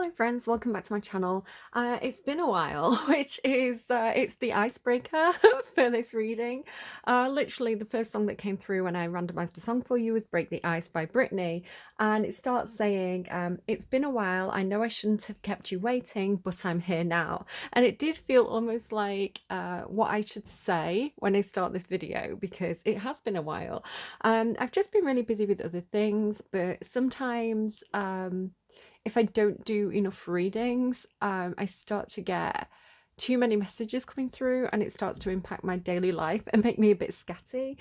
Hi friends, welcome back to my channel. It's been a while, which is it's the icebreaker for this reading. Literally the first song that came through when I randomized a song for you was Break the Ice by Britney, and it starts saying, it's been a while, I know I shouldn't have kept you waiting, but I'm here now. And it did feel almost like what I should say when I start this video, because it has been a while. I've just been really busy with other things, but sometimes if I don't do enough readings, I start to get too many messages coming through and it starts to impact my daily life and make me a bit scatty.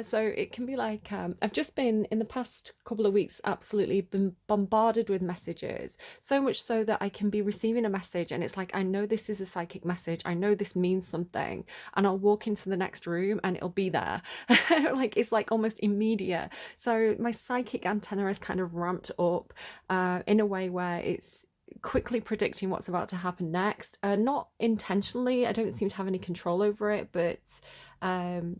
So it can be like, I've just been in the past couple of weeks absolutely been bombarded with messages, so much so that I can be receiving a message and it's like, I know this is a psychic message, I know this means something, and I'll walk into the next room and it'll be there. Like it's like almost immediate. So my psychic antenna is kind of ramped up in a way where it's quickly predicting what's about to happen next. Not intentionally, I don't seem to have any control over it, but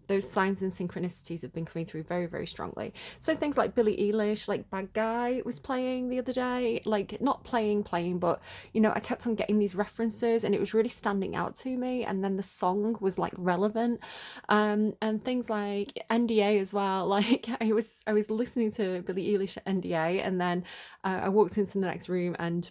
those signs and synchronicities have been coming through very, very strongly. So things like Billie Eilish, like Bad Guy was playing the other day, like not playing, but I kept on getting these references and it was really standing out to me. And then the song was like relevant. And things like NDA as well. Like I was listening to Billie Eilish at NDA, and then I walked into the next room and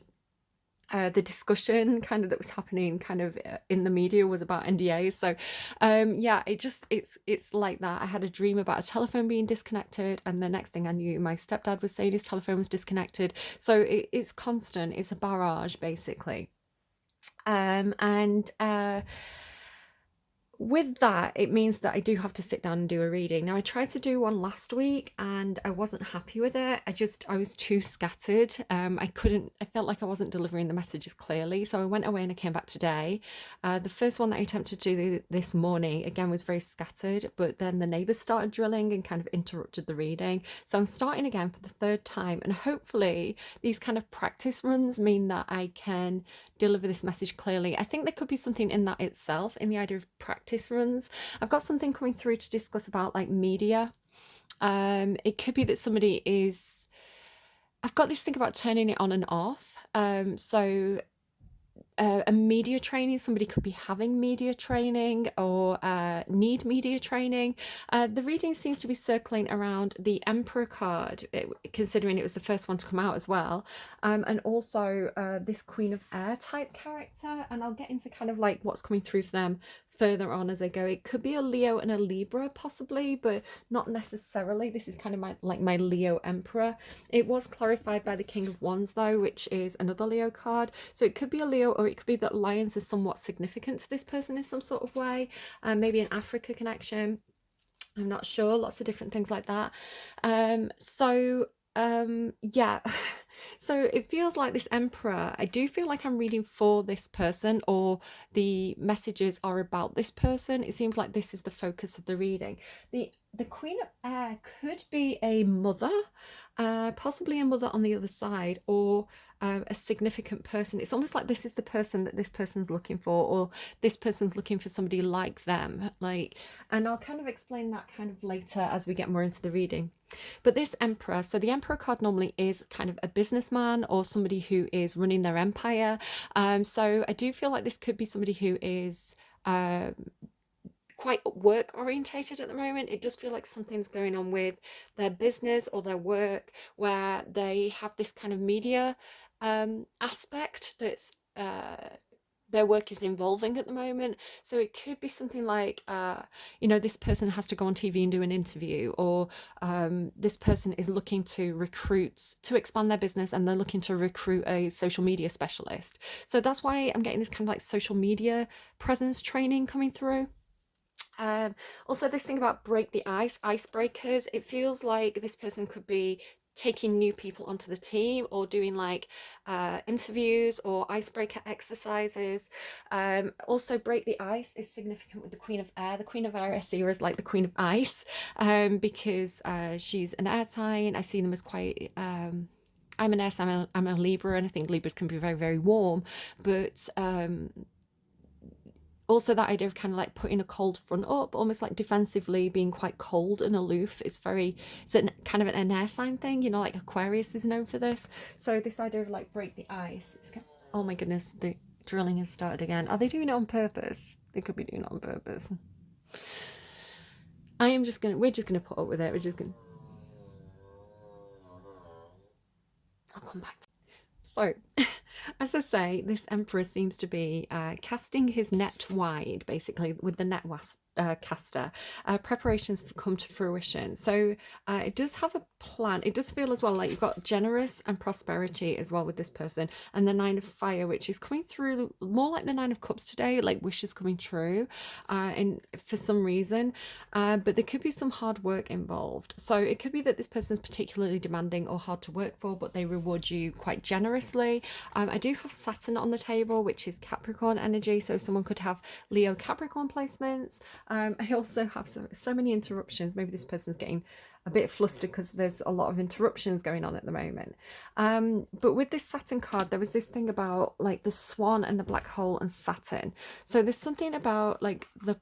the discussion kind of that was happening kind of in the media was about NDAs. So yeah, it's like that. I had a dream about a telephone being disconnected, and the next thing I knew, my stepdad was saying his telephone was disconnected. So it's constant. It's a barrage basically. And with that, it means that I do have to sit down and do a reading. Now, I tried to do one last week and I wasn't happy with it. I was too scattered. I felt like I wasn't delivering the messages clearly. So I went away and I came back today. The first one that I attempted to do this morning, again, was very scattered, but then the neighbors started drilling and kind of interrupted the reading. So I'm starting again for the third time, and hopefully these kind of practice runs mean that I can deliver this message clearly. I think there could be something in that itself, in the idea of practice runs. I've got something coming through to discuss about like media. It could be that somebody is, I've got this thing about turning it on and off. So a media training, somebody could be having media training or need media training. The reading seems to be circling around the Emperor card, considering it was the first one to come out as well, and also this Queen of Air type character, and I'll get into kind of like what's coming through for them further on as I go. It could be a Leo and a Libra possibly, but not necessarily. This is kind of my Leo Emperor. It was clarified by the King of Wands though, which is another Leo card. So it could be a Leo, or it could be that lions are somewhat significant to this person in some sort of way. Maybe an Africa connection. I'm not sure. Lots of different things like that. Yeah. So it feels like this Emperor, I do feel like I'm reading for this person, or the messages are about this person. It seems like this is the focus of the reading. The Queen of Air could be a mother, possibly a mother on the other side, or a significant person. It's almost like this is the person that this person's looking for, or this person's looking for somebody like them. And I'll kind of explain that kind of later as we get more into the reading. But this Emperor, so the Emperor card normally is kind of a businessman or somebody who is running their empire. So I do feel like this could be somebody who is quite work orientated at the moment. It does feel like something's going on with their business or their work, where they have this kind of media aspect that's their work is involving at the moment. So it could be something like, this person has to go on TV and do an interview, or this person is looking to expand their business, and they're looking to recruit a social media specialist. So that's why I'm getting this kind of like social media presence training coming through. Also, this thing about break the ice, icebreakers, it feels like this person could be taking new people onto the team, or doing like interviews or icebreaker exercises. Also, break the ice is significant with the Queen of Air. The Queen of Air I see her as like the Queen of Ice, because she's an air sign. I see them as quite I'm an air sign, I'm a Libra, and I think Libras can be very, very warm, but Also that idea of kind of like putting a cold front up, almost like defensively being quite cold and aloof. It's kind of an air sign thing, you know, like Aquarius is known for this. So this idea of like break the ice. Oh my goodness, the drilling has started again. Are they doing it on purpose? They could be doing it on purpose. We're just gonna put up with it. We're just gonna, I'll come back to So, as I say, this emperor seems to be casting his net wide, basically, with the caster. Preparations come to fruition. So, it does have a plan. It does feel as well like you've got generous and prosperity as well with this person. And the Nine of Fire, which is coming through more like the Nine of Cups today, like wishes coming true, and for some reason. But there could be some hard work involved. So, it could be that this person is particularly demanding or hard to work for, but they reward you quite generously. I do have Saturn on the table, which is Capricorn energy, so someone could have Leo Capricorn placements. I also have so many interruptions. Maybe this person's getting a bit flustered because there's a lot of interruptions going on at the moment. But with this Saturn card, there was this thing about like the swan and the black hole and Saturn. So there's something about like the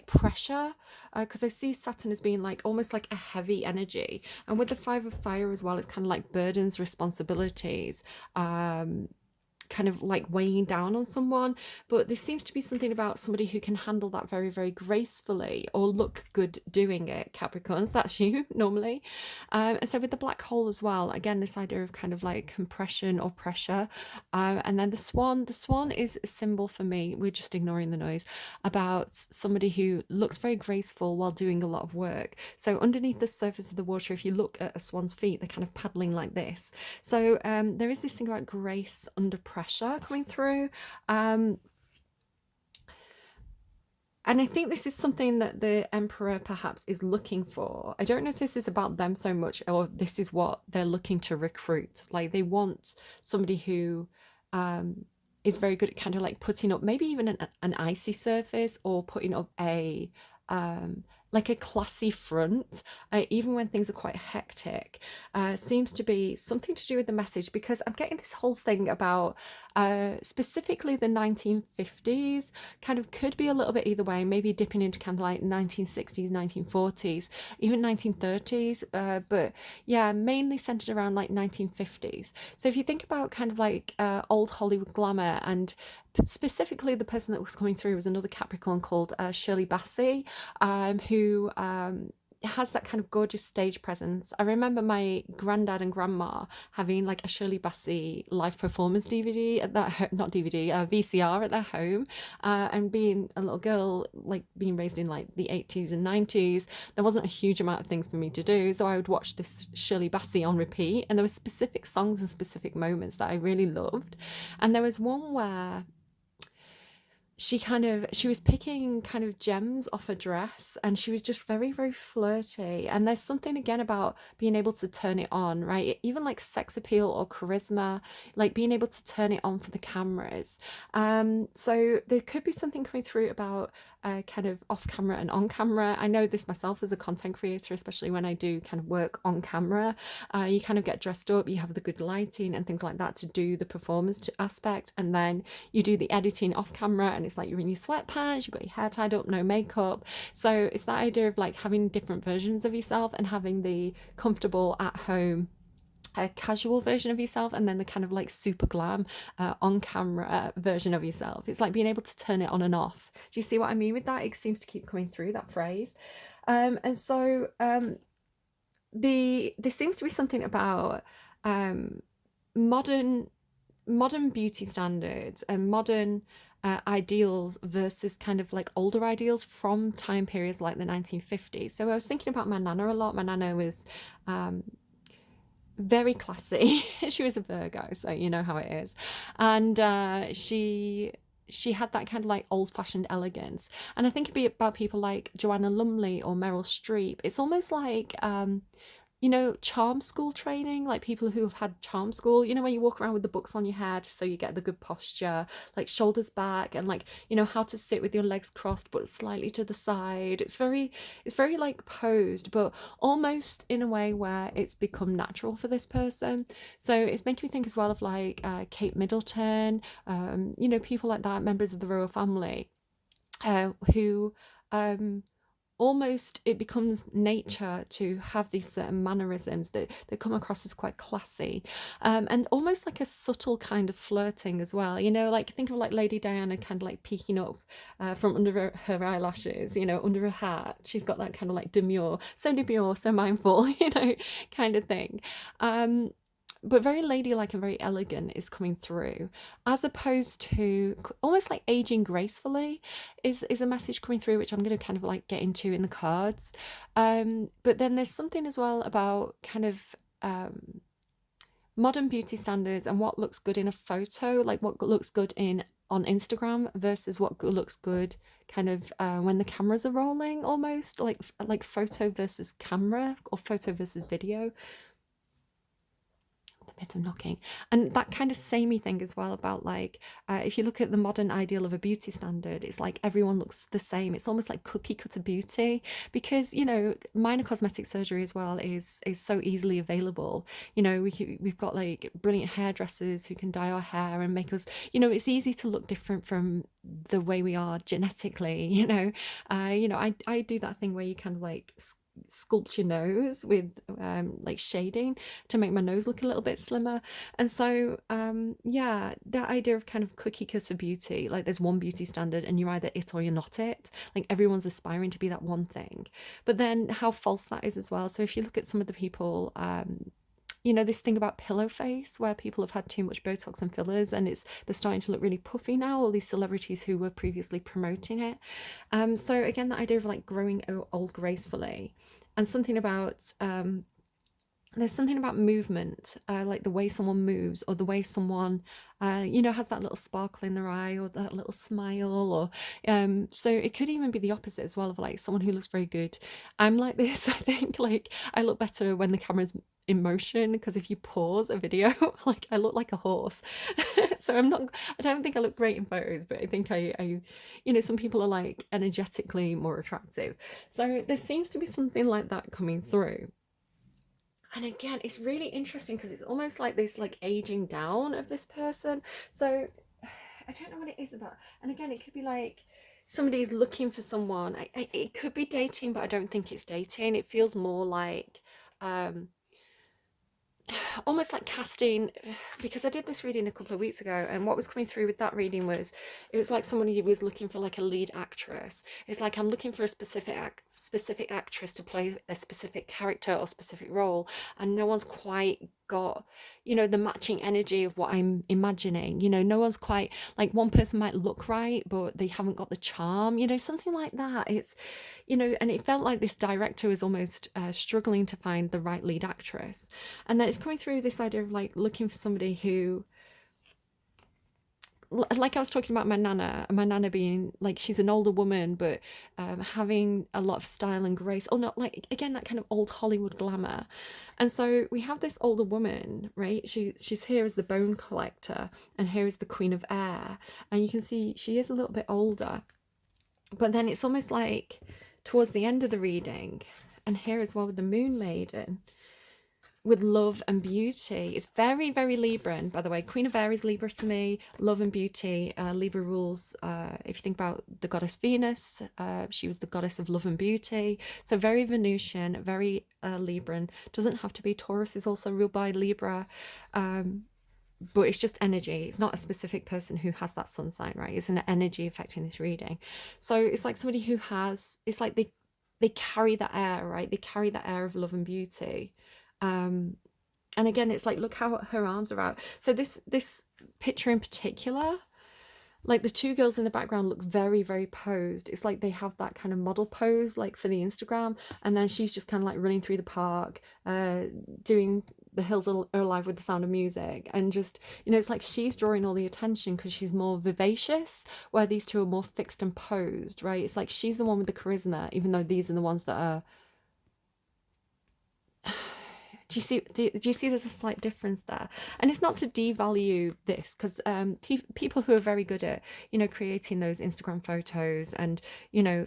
pressure, because I see Saturn as being like almost like a heavy energy, and with the Five of Fire as well, it's kind of like burdens, responsibilities, kind of like weighing down on someone. But there seems to be something about somebody who can handle that very, very gracefully or look good doing it. Capricorns, that's you normally. And so with the black hole as well, again, this idea of kind of like compression or pressure. And then the swan is a symbol for me, we're just ignoring the noise, about somebody who looks very graceful while doing a lot of work. So underneath the surface of the water, if you look at a swan's feet, they're kind of paddling like this. So there is this thing about grace under pressure coming through. And I think this is something that the Emperor perhaps is looking for. I don't know if this is about them so much, or this is what they're looking to recruit. Like they want somebody who is very good at kind of like putting up maybe even an icy surface, or putting up a like a classy front, even when things are quite hectic. Seems to be something to do with the message, because I'm getting this whole thing about specifically the 1950s, kind of could be a little bit either way, maybe dipping into kind of like 1960s, 1940s, even 1930s, but yeah, mainly centered around like 1950s. So if you think about kind of like old Hollywood glamour, and specifically the person that was coming through was another Capricorn called Shirley Bassey, who has that kind of gorgeous stage presence. I remember my granddad and grandma having like a Shirley Bassey live performance DVD at that not DVD, VCR at their home, and being a little girl, like being raised in like the 80s and 90s, there wasn't a huge amount of things for me to do, so I would watch this Shirley Bassey on repeat, and there were specific songs and specific moments that I really loved. And there was one where she was picking kind of gems off her dress, and she was just very, very flirty. And there's something again about being able to turn it on, right? Even like sex appeal or charisma, like being able to turn it on for the cameras. So there could be something coming through about kind of off camera and on camera. I know this myself as a content creator, especially when I do kind of work on camera. You kind of get dressed up, you have the good lighting and things like that to do the performance aspect, and then you do the editing off camera, and it's like you're in your sweatpants, you've got your hair tied up, no makeup. So it's that idea of like having different versions of yourself, and having the comfortable at home a casual version of yourself, and then the kind of like super glam on camera version of yourself. It's like being able to turn it on and off. Do you see what I mean with that? It seems to keep coming through, that phrase. And so there seems to be something about modern beauty standards and modern ideals versus kind of like older ideals from time periods like the 1950s. So I was thinking about my nana a lot. My nana was very classy. She was a Virgo, so you know how it is. And she had that kind of like old-fashioned elegance. And I think it'd be about people like Joanna Lumley or Meryl Streep. It's almost like you know, charm school training, like people who have had charm school, you know, where you walk around with the books on your head so you get the good posture, like shoulders back, and like, you know, how to sit with your legs crossed but slightly to the side. It's very like posed, but almost in a way where it's become natural for this person. So it's making me think as well of like Kate Middleton, you know, people like that, members of the royal family. who um, almost it becomes nature to have these certain mannerisms that come across as quite classy, and almost like a subtle kind of flirting as well. Like think of like Lady Diana kind of like peeking up from under her eyelashes, under her hat. She's got that kind of like demure, so mindful, kind of thing. Um, but very ladylike and very elegant is coming through, as opposed to almost like aging gracefully is a message coming through, which I'm going to kind of like get into in the cards. But then there's something as well about kind of um, modern beauty standards and what looks good in a photo, like what looks good in on Instagram versus what looks good kind of when the cameras are rolling, almost like photo versus camera or photo versus video. A bit of knocking, and that kind of samey thing as well about like if you look at the modern ideal of a beauty standard, it's like everyone looks the same. It's almost like cookie cutter beauty, because minor cosmetic surgery as well is so easily available. We've got like brilliant hairdressers who can dye our hair and make us, it's easy to look different from the way we are genetically. I do that thing where you kind of like sculpt your nose with like shading to make my nose look a little bit slimmer. And so yeah, that idea of kind of cookie cutter beauty, like there's one beauty standard and you're either it or you're not it, like everyone's aspiring to be that one thing. But then how false that is as well. So if you look at some of the people, this thing about pillow face, where people have had too much Botox and fillers and they're starting to look really puffy now, all these celebrities who were previously promoting it. So again, that idea of like growing old gracefully, and something about there's something about movement, like the way someone moves, or the way someone, has that little sparkle in their eye, or that little smile, or so it could even be the opposite as well, of like someone who looks very good. I'm like this, I think, like I look better when the camera's in motion, because if you pause a video, like I look like a horse. So I don't think I look great in photos, but I think some people are like energetically more attractive. So there seems to be something like that coming through. And again, it's really interesting because it's almost like this like aging down of this person. So I don't know what it is about. And again, it could be like somebody's looking for someone. It could be dating, but I don't think it's dating. It feels more like um almost like casting, because I did this reading a couple of weeks ago, and what was coming through with that reading was it was like someone who was looking for like a lead actress. It's like I'm looking for a specific actress to play a specific character or specific role, and no one's quite got the matching energy of what I'm imagining. No one's quite, like, one person might look right but they haven't got the charm, something like that. It's and it felt like this director was almost struggling to find the right lead actress. And then it's coming through this idea of like looking for somebody who, like I was talking about my nana being like, she's an older woman, but having a lot of style and grace, or not, like, again, that kind of old Hollywood glamour. And so we have this older woman, right? She's here as the bone collector, and here is the queen of air, and you can see she is a little bit older. But then it's almost like towards the end of the reading, and here as well with the moon maiden, with love and beauty. It's very, very Libran, by the way. Queen of Air is Libra to me. Love and beauty, Libra rules. If you think about the goddess Venus, she was the goddess of love and beauty. So very Venusian, very Libran. Doesn't have to be. Taurus is also ruled by Libra. But it's just energy. It's not a specific person who has that sun sign, right? It's an energy affecting this reading. So it's like somebody who has, it's like they carry that air, right? They carry that air of love and beauty. And again, it's like, look how her arms are out. So this picture in particular, like the two girls in the background look very, very posed. It's like they have that kind of model pose, like for the Instagram, and then she's just kind of like running through the park, doing the hills are alive with the sound of music, and just, it's like she's drawing all the attention because she's more vivacious, where these two are more fixed and posed, right? It's like she's the one with the charisma, even though these are the ones that are Do you see there's a slight difference there? And it's not to devalue this, because people who are very good at, creating those Instagram photos, and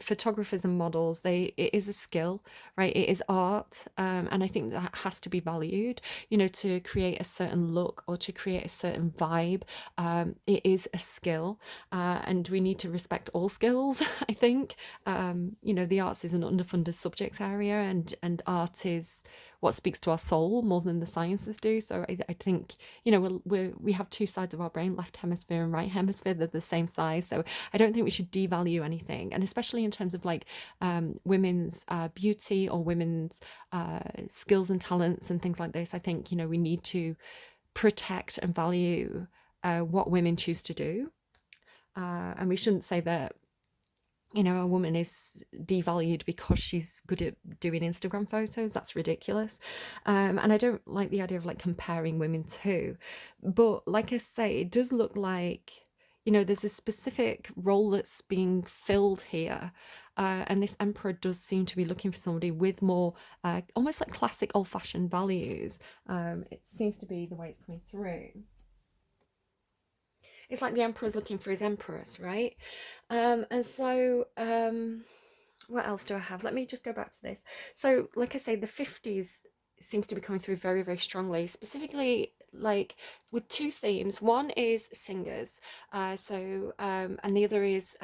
photographers and models, it is a skill, right? It is art, and I think that has to be valued. To create a certain look or to create a certain vibe, it is a skill, and we need to respect all skills. I think the arts is an underfunded subject area, and art is what speaks to our soul more than the sciences do. So I think we have two sides of our brain, left hemisphere and right hemisphere. They're the same size, so I don't think we should devalue anything. And especially in terms of like women's beauty or women's skills and talents and things like this, I think we need to protect and value what women choose to do, and we shouldn't say that a woman is devalued because she's good at doing Instagram photos. That's ridiculous. And I don't like the idea of like comparing women too. But like I say, it does look like, there's a specific role that's being filled here. And this emperor does seem to be looking for somebody with more almost like classic old fashioned values. It seems to be the way it's coming through. It's like the emperor's looking for his empress, right? And so what else do I have? Let me just go back to this. So, like I say, the 50s seems to be coming through very, very strongly, specifically like with two themes. One is singers, and the other is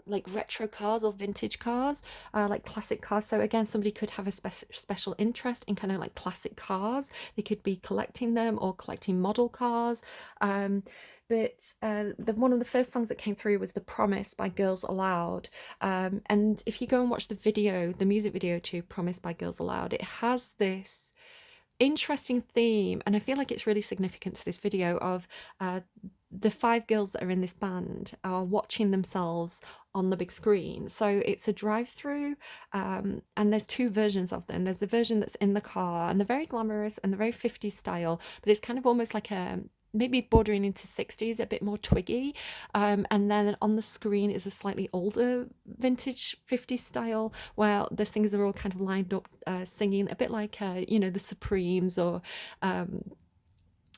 like retro cars or vintage cars, like classic cars. So again, somebody could have a special interest in kind of like classic cars. They could be collecting them or collecting model cars. But one of the first songs that came through was "The Promise" by Girls Aloud. And if you go and watch the music video to "Promise" by Girls Aloud, it has this interesting theme, and I feel like it's really significant to this video of the five girls that are in this band are watching themselves on the big screen. So it's a drive-through, and there's two versions of them. There's the version that's in the car, and they're very glamorous and they're very 50s style, but it's kind of almost like a maybe bordering into 60s, a bit more twiggy. And then on the screen is a slightly older vintage 50s style where the singers are all kind of lined up singing a bit like, the Supremes or,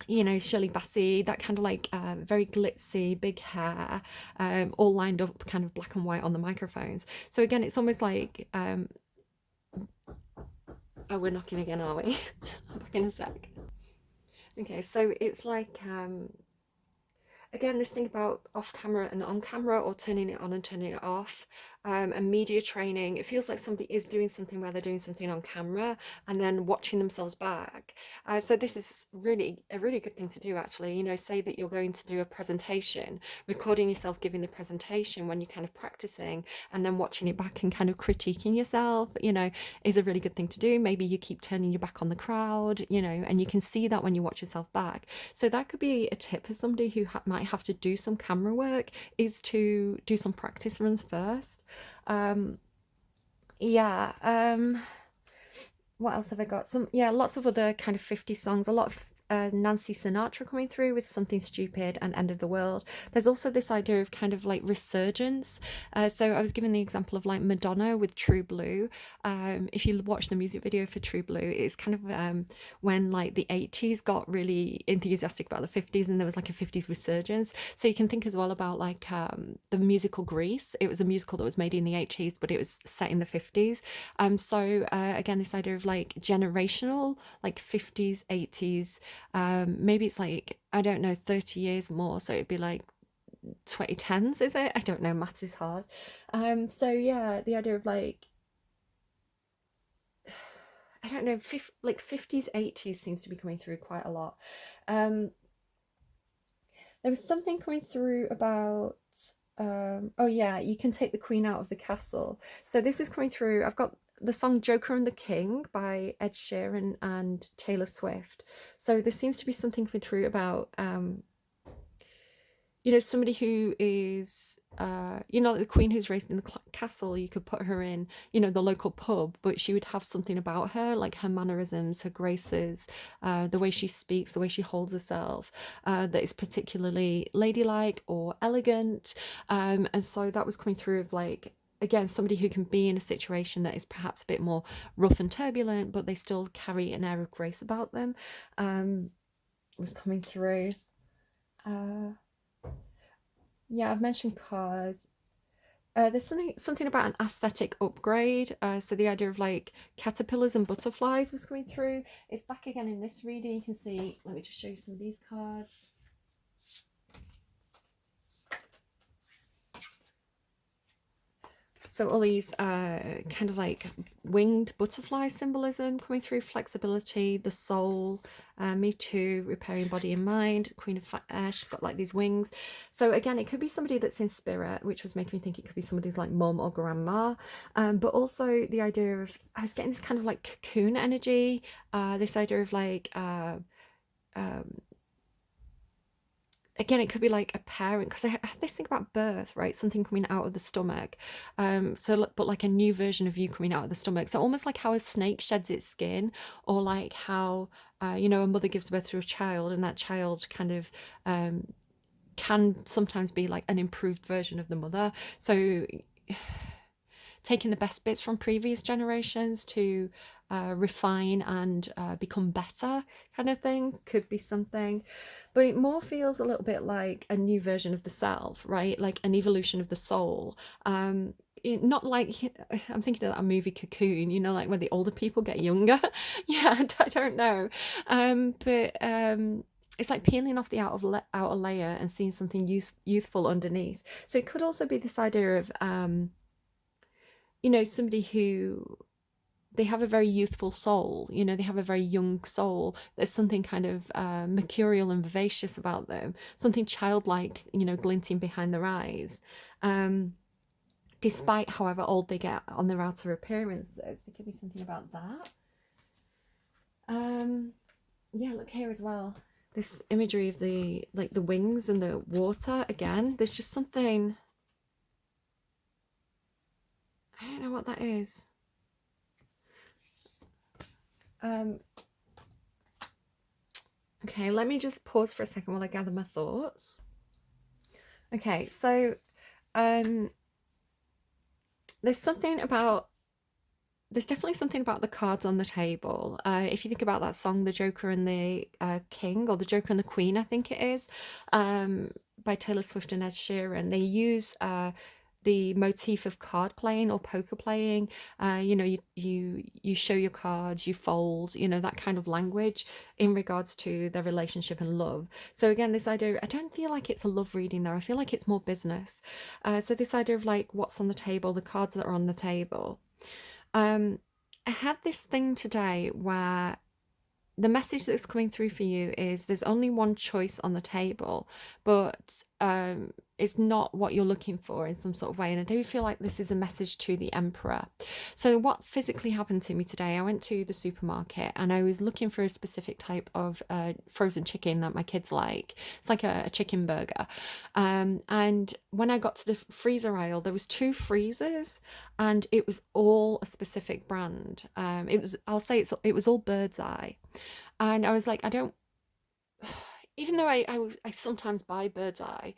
Shirley Bassey, that kind of like very glitzy, big hair, all lined up kind of black and white on the microphones. So again, it's almost like, oh, we're knocking again, are we? Back in a sec. Okay, so it's like again, this thing about off camera and on camera, or turning it on and turning it off, and media training. It feels like somebody is doing something where they're doing something on camera and then watching themselves back. So this is really a really good thing to do, actually. Say that you're going to do a presentation, recording yourself giving the presentation when you're kind of practicing, and then watching it back and kind of critiquing yourself, is a really good thing to do. Maybe you keep turning your back on the crowd, and you can see that when you watch yourself back. So that could be a tip for somebody who might have to do some camera work, is to do some practice runs first. Yeah. What else have I got? Lots of other kind of 50 songs. A lot of Nancy Sinatra coming through with "Something Stupid" and "End of the World." There's also this idea of kind of like resurgence. So I was given the example of like Madonna with "True Blue." If you watch the music video for "True Blue," it's kind of when like the 80s got really enthusiastic about the 50s, and there was like a 50s resurgence. So you can think as well about like the musical Grease. It was a musical that was made in the 80s, but it was set in the 50s. So again, this idea of like generational, like 50s, 80s. Maybe it's like, I don't know, 30 years more, so it'd be like 2010s, is it? I don't know, maths is hard. So yeah, the idea of like, I don't know, like 50s, 80s seems to be coming through quite a lot. There was something coming through about oh yeah, you can take the queen out of the castle. So this is coming through. I've got the song "Joker and the King" by Ed Sheeran and Taylor Swift. So there seems to be something coming through about somebody who is like the queen who's raised in the castle. You could put her in the local pub, but she would have something about her, like her mannerisms, her graces, the way she speaks, the way she holds herself, that is particularly ladylike or elegant. And so that was coming through of like again, somebody who can be in a situation that is perhaps a bit more rough and turbulent, but they still carry an air of grace about them, was coming through. Yeah, I've mentioned cars. There's something about an aesthetic upgrade. So the idea of like caterpillars and butterflies was coming through. It's back again in this reading. You can see, let me just show you some of these cards. So all these kind of like winged butterfly symbolism coming through, flexibility, the soul, me too, repairing body and mind, Queen of Air, she's got like these wings. So again, it could be somebody that's in spirit, which was making me think it could be somebody's like mum or grandma. But also the idea of, I was getting this kind of like cocoon energy, this idea of like, again, it could be like a parent, because I had this thing about birth, right? Something coming out of the stomach. But like a new version of you coming out of the stomach. So almost like how a snake sheds its skin, or like how, a mother gives birth to a child, and that child kind of can sometimes be like an improved version of the mother. So taking the best bits from previous generations to refine and become better, kind of thing, could be something. But it more feels a little bit like a new version of the self, right? Like an evolution of the soul. Not like, I'm thinking of that movie Cocoon, like when the older people get younger. Yeah, I don't know. But it's like peeling off the outer layer and seeing something youthful underneath. So it could also be this idea of somebody who, they have a very youthful soul, they have a very young soul. There's something kind of mercurial and vivacious about them, something childlike, glinting behind their eyes. Despite however old they get on their outer appearances, there could be something about that. Yeah, look here as well. This imagery of the wings and the water again. There's just something, I don't know what that is. Okay, let me just pause for a second while I gather my thoughts. Okay, so there's definitely something about the cards on the table. If you think about that song, The Joker and the King, or The Joker and the Queen, I think it is, by Taylor Swift and Ed Sheeran, they use the motif of card playing or poker playing. You show your cards, you fold, that kind of language in regards to their relationship and love. So again, this idea, I don't feel like it's a love reading though. I feel like it's more business. So this idea of like what's on the table, the cards that are on the table. I had this thing today where the message that's coming through for you is there's only one choice on the table, but it's not what you're looking for in some sort of way. And I do feel like this is a message to the Emperor. So what physically happened to me today, I went to the supermarket and I was looking for a specific type of frozen chicken that my kids like. It's like a chicken burger. And when I got to the freezer aisle, there was 2 freezers and it was all a specific brand. It was all Bird's Eye. And I was like, I don't, even though I sometimes buy Bird's Eye,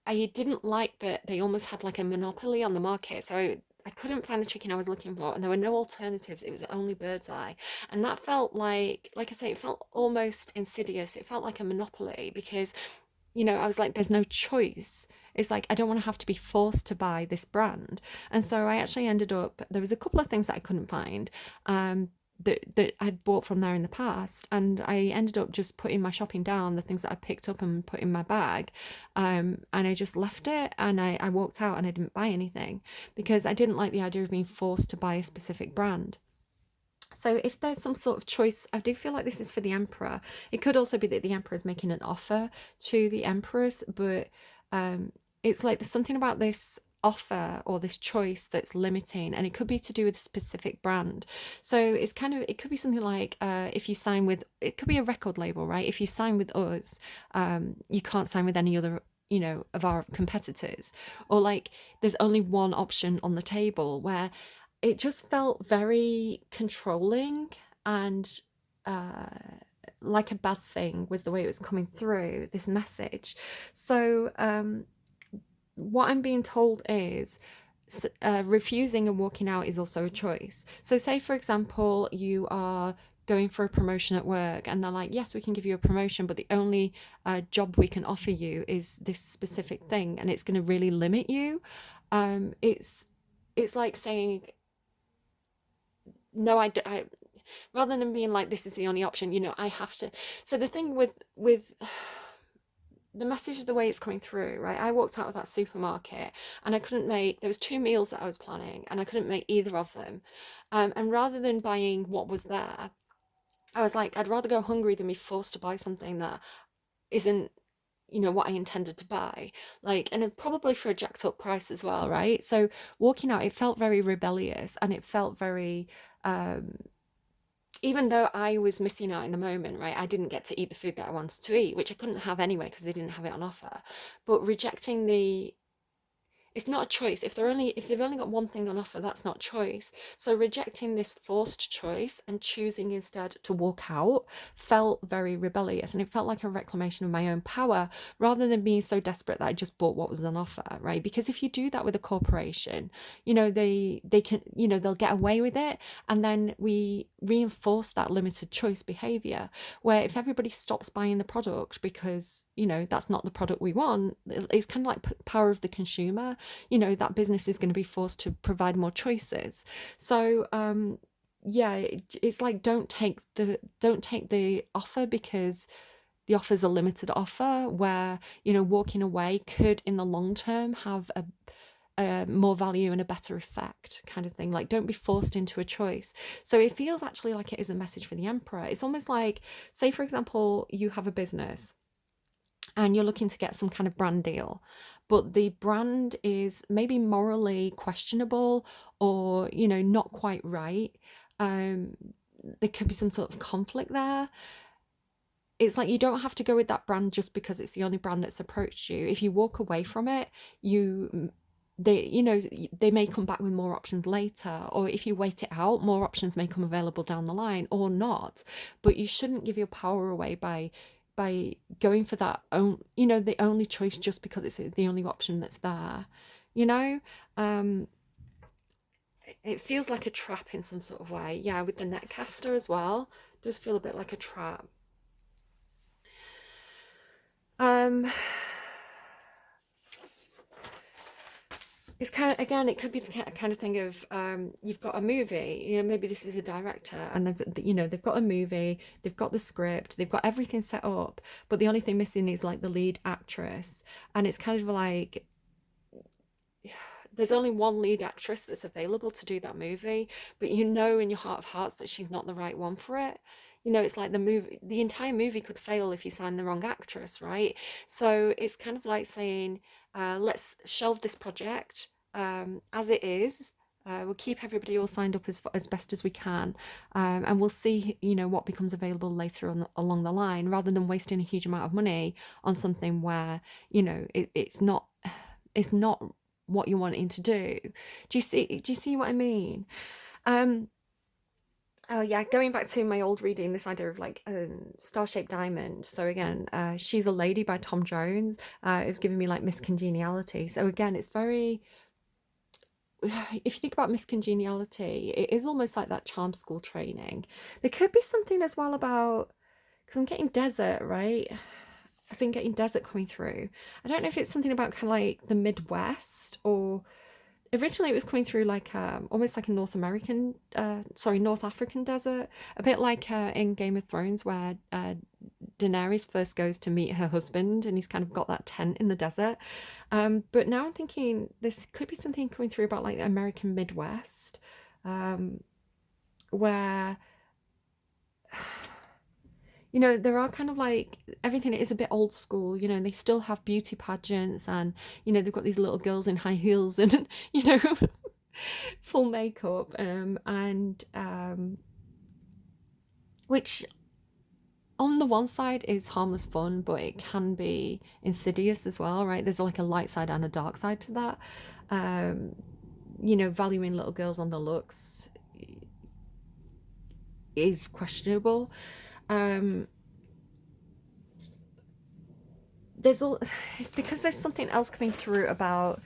I didn't like that they almost had like a monopoly on the market. So I couldn't find the chicken I was looking for, and there were no alternatives. It was only Bird's Eye. And that felt like I say, it felt almost insidious. It felt like a monopoly because, I was like, there's no choice. It's like, I don't want to have to be forced to buy this brand. And so I actually ended up, there was a couple of things that I couldn't find. That I'd bought from there in the past, and I ended up just putting my shopping down, the things that I picked up and put in my bag, and I just left it, and I walked out and I didn't buy anything because I didn't like the idea of being forced to buy a specific brand. So if there's some sort of choice, I do feel like this is for the Emperor. It could also be that the Emperor is making an offer to the Empress, but it's like there's something about this offer or this choice that's limiting, and it could be to do with a specific brand. So it's kind of, it could be something like if you sign with, it could be a record label, right? If you sign with us, you can't sign with any other of our competitors, or like there's only one option on the table, where it just felt very controlling and like a bad thing was the way it was coming through, this message. So what I'm being told is refusing and walking out is also a choice. So say for example you are going for a promotion at work and they're like, yes, we can give you a promotion, but the only job we can offer you is this specific thing, and it's going to really limit you. It's like saying no, I rather than being like, this is the only option, I have to. So the thing with the message, the way it's coming through, right? I walked out of that supermarket and I couldn't make, there was 2 meals that I was planning and I couldn't make either of them. And rather than buying what was there, I was like, I'd rather go hungry than be forced to buy something that isn't, what I intended to buy. Like, and probably for a jacked up price as well, right? So walking out, it felt very rebellious, and it felt very, um, even though I was missing out in the moment, right? I didn't get to eat the food that I wanted to eat, which I couldn't have anyway because they didn't have it on offer. But rejecting it's not a choice. If they've only got one thing on offer, that's not choice. So rejecting this forced choice and choosing instead to walk out felt very rebellious, and it felt like a reclamation of my own power rather than being so desperate that I just bought what was on offer, right? Because if you do that with a corporation, they can, they'll get away with it, and then we reinforce that limited choice behavior, where if everybody stops buying the product because, that's not the product we want, it's kind of like power of the consumer. That business is going to be forced to provide more choices. So yeah, it's like don't take the offer because the offer's a limited offer, where walking away could in the long term have a more value and a better effect, kind of thing. Like, don't be forced into a choice. So it feels actually like it is a message for the emperor. It's almost like, say for example, you have a business and you're looking to get some kind of brand deal, but the brand is maybe morally questionable, or not quite right. um there could be some sort of conflict there. It's like, you don't have to go with that brand just because it's the only brand that's approached you. If you walk away from it, they may come back with more options later, or if you wait it out, more options may come available down the line or not. But you shouldn't give your power away by going for the only choice just because it's the only option that's there. you know um it feels like a trap in some sort of way. Yeah, with the netcaster as well, it does feel a bit like a trap. um it's kind of, again, it could be the kind of thing of, you've got a movie, maybe this is a director, and they've got a movie, they've got the script, they've got everything set up, but the only thing missing is like the lead actress. And it's kind of like, there's only one lead actress that's available to do that movie, but in your heart of hearts that she's not the right one for it. It's like the entire movie could fail if you sign the wrong actress, right? So it's kind of like saying, let's shelve this project as it is. We'll keep everybody all signed up as best as we can, and we'll see, what becomes available later on along the line, rather than wasting a huge amount of money on something where, it's not what you're wanting to do. Do you see what I mean? Um, oh yeah, going back to my old reading, this idea of like star-shaped diamond. So again, She's a Lady by Tom Jones. It was giving me like Miss Congeniality. So again, it's very, if you think about Miss Congeniality, it is almost like that charm school training. There could be something as well about, because I'm getting desert, right? I've been getting desert coming through. I don't know if it's something about kind of like the Midwest, or originally it was coming through like almost like a North African desert, a bit like in Game of Thrones, where Daenerys first goes to meet her husband and he's kind of got that tent in the desert. But now I'm thinking this could be something coming through about like the American Midwest, where there are kind of like, everything is a bit old school. They still have beauty pageants, and they've got these little girls in high heels and full makeup, and which on the one side is harmless fun, but it can be insidious as well, right? There's like a light side and a dark side to that. Valuing little girls on their looks is questionable. There's all It's because there's something else coming through about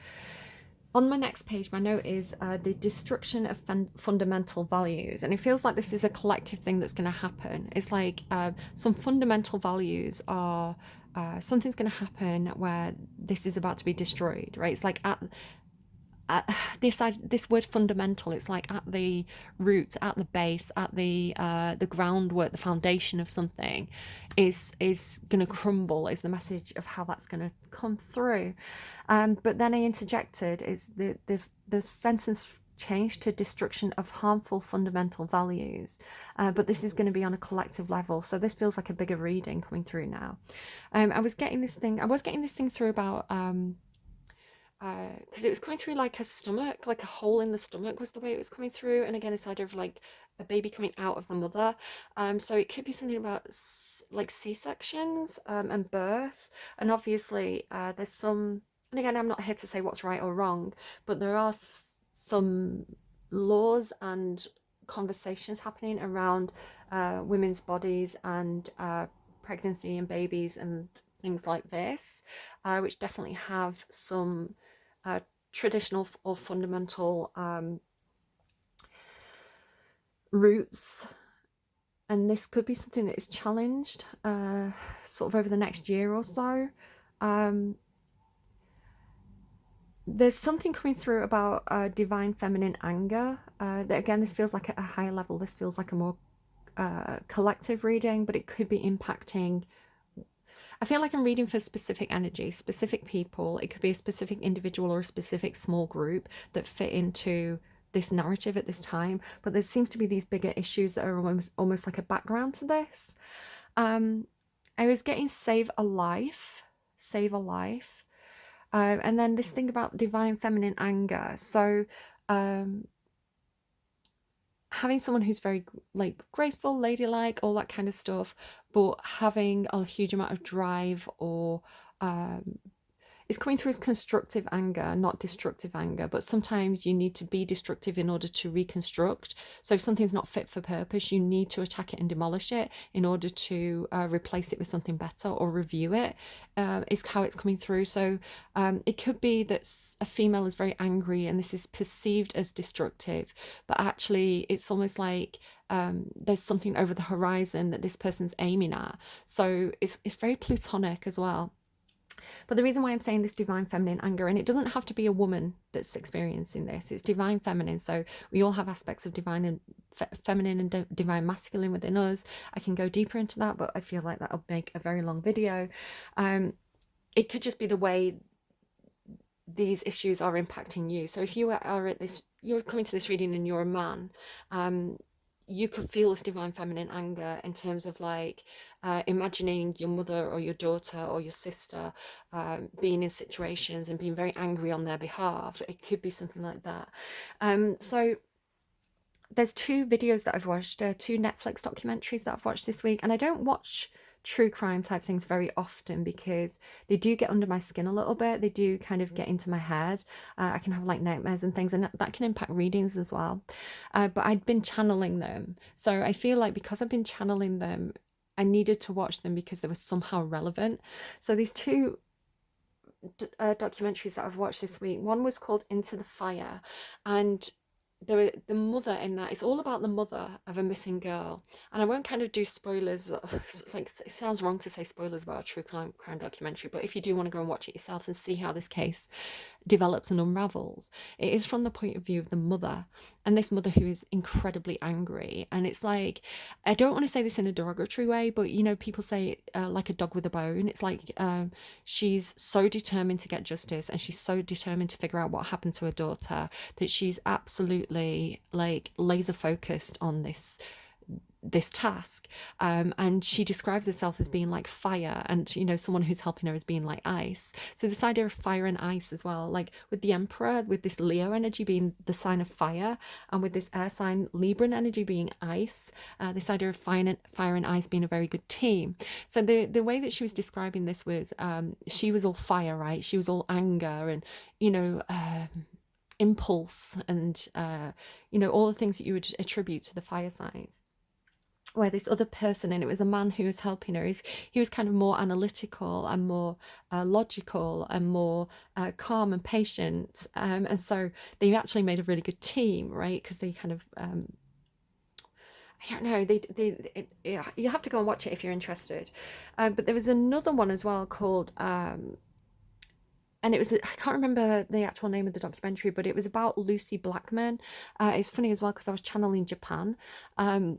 On my next page, my note is the destruction of fundamental values. And it feels like this is a collective thing that's going to happen. It's like some fundamental values are, something's going to happen where this is about to be destroyed, right? It's like this word fundamental, it's like at the root, at the base, at the groundwork, the foundation of something is going to crumble, is the message of how that's going to come through. But then I interjected is the sentence changed to destruction of harmful fundamental values, but this is going to be on a collective level, so this feels like a bigger reading coming through now. I was getting this thing through about because it was coming through like a stomach, like a hole in the stomach was the way it was coming through. And again, it's either of like a baby coming out of the mother. So it could be something about like C-sections and birth. And obviously, there's some, and again, I'm not here to say what's right or wrong, but there are some laws and conversations happening around women's bodies and pregnancy and babies and things like this, which definitely have some traditional or fundamental roots, and this could be something that is challenged sort of over the next year or so. There's something coming through about divine feminine anger, that again, this feels like at a higher level, this feels like a more collective reading, but it could be impacting. I feel like I'm reading for specific energy, specific people. It could be a specific individual or a specific small group that fit into this narrative at this time. But there seems to be these bigger issues that are almost like a background to this. I was getting save a life, save a life. And then this thing about divine feminine anger. So having someone who's very like graceful, ladylike, all that kind of stuff, but having a huge amount of drive, or it's coming through as constructive anger, not destructive anger. But sometimes you need to be destructive in order to reconstruct. So if something's not fit for purpose, you need to attack it and demolish it in order to replace it with something better or review it, is how it's coming through. So it could be that a female is very angry and this is perceived as destructive, but actually it's almost like there's something over the horizon that this person's aiming at. So it's very plutonic as well. But the reason why I'm saying this divine feminine anger, and it doesn't have to be a woman that's experiencing this, it's divine feminine. So we all have aspects of divine and feminine and divine masculine within us. I can go deeper into that, but I feel like that'll make a very long video. It could just be the way these issues are impacting you. So if you are at this, you're coming to this reading and you're a man, you could feel this divine feminine anger in terms of like imagining your mother or your daughter or your sister being in situations and being very angry on their behalf. It could be something like that. So there's two videos that I've watched, two Netflix documentaries that I've watched this week, and I don't watch true crime type things very often because they do get under my skin a little bit. They do kind of get into my head. I can have like nightmares and things, and that can impact readings as well. But I'd been channeling them, so I feel like because I've been channeling them, I needed to watch them because they were somehow relevant. So these two documentaries that I've watched this week, one was called Into the Fire, and the mother in that, it's all about the mother of a missing girl. And I won't kind of do spoilers, like it sounds wrong to say spoilers about a true crime documentary, but if you do want to go and watch it yourself and see how this case develops and unravels, it is from the point of view of the mother, and this mother who is incredibly angry. And it's like, I don't want to say this in a derogatory way, but you know, people say like a dog with a bone. It's like she's so determined to get justice, and she's so determined to figure out what happened to her daughter, that she's absolutely like laser focused on this task, and she describes herself as being like fire, and you know, someone who's helping her as being like ice. So this idea of fire and ice as well, like with the Emperor, with this Leo energy being the sign of fire, and with this air sign Libran energy being ice, this idea of fire and ice being a very good team. So the way that she was describing this was, she was all fire, right? She was all anger and, you know, impulse and you know, all the things that you would attribute to the fire signs. where this other person, and it was a man who was helping her, he was kind of more analytical and more logical and more calm and patient, and so they actually made a really good team, right? Because they kind of I don't know. Yeah, you have to go and watch it if you're interested. But there was another one as well called, and it was, I can't remember the actual name of the documentary, but it was about Lucy Blackman. It's funny as well because I was channeling Japan. Um,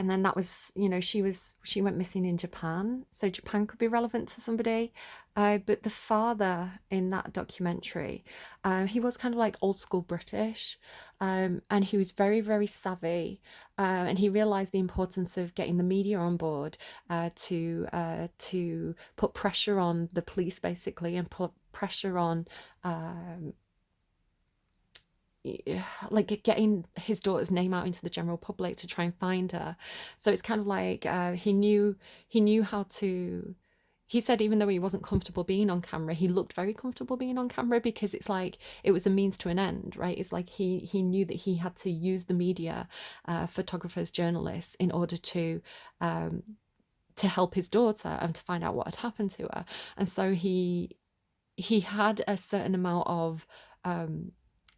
and then that was, she went missing in Japan, so Japan could be relevant to somebody. But the father in that documentary, he was kind of like old school British, and he was very, very savvy, and he realized the importance of getting the media on board, to put pressure on the police basically, and put pressure on, like getting his daughter's name out into the general public to try and find her. So it's kind of like, he knew how to. He said even though he wasn't comfortable being on camera, he looked very comfortable being on camera, because it's like it was a means to an end, right? It's like he knew that he had to use the media, photographers, journalists, in order um, to help his daughter and to find out what had happened to her. And so he had a certain amount of, um,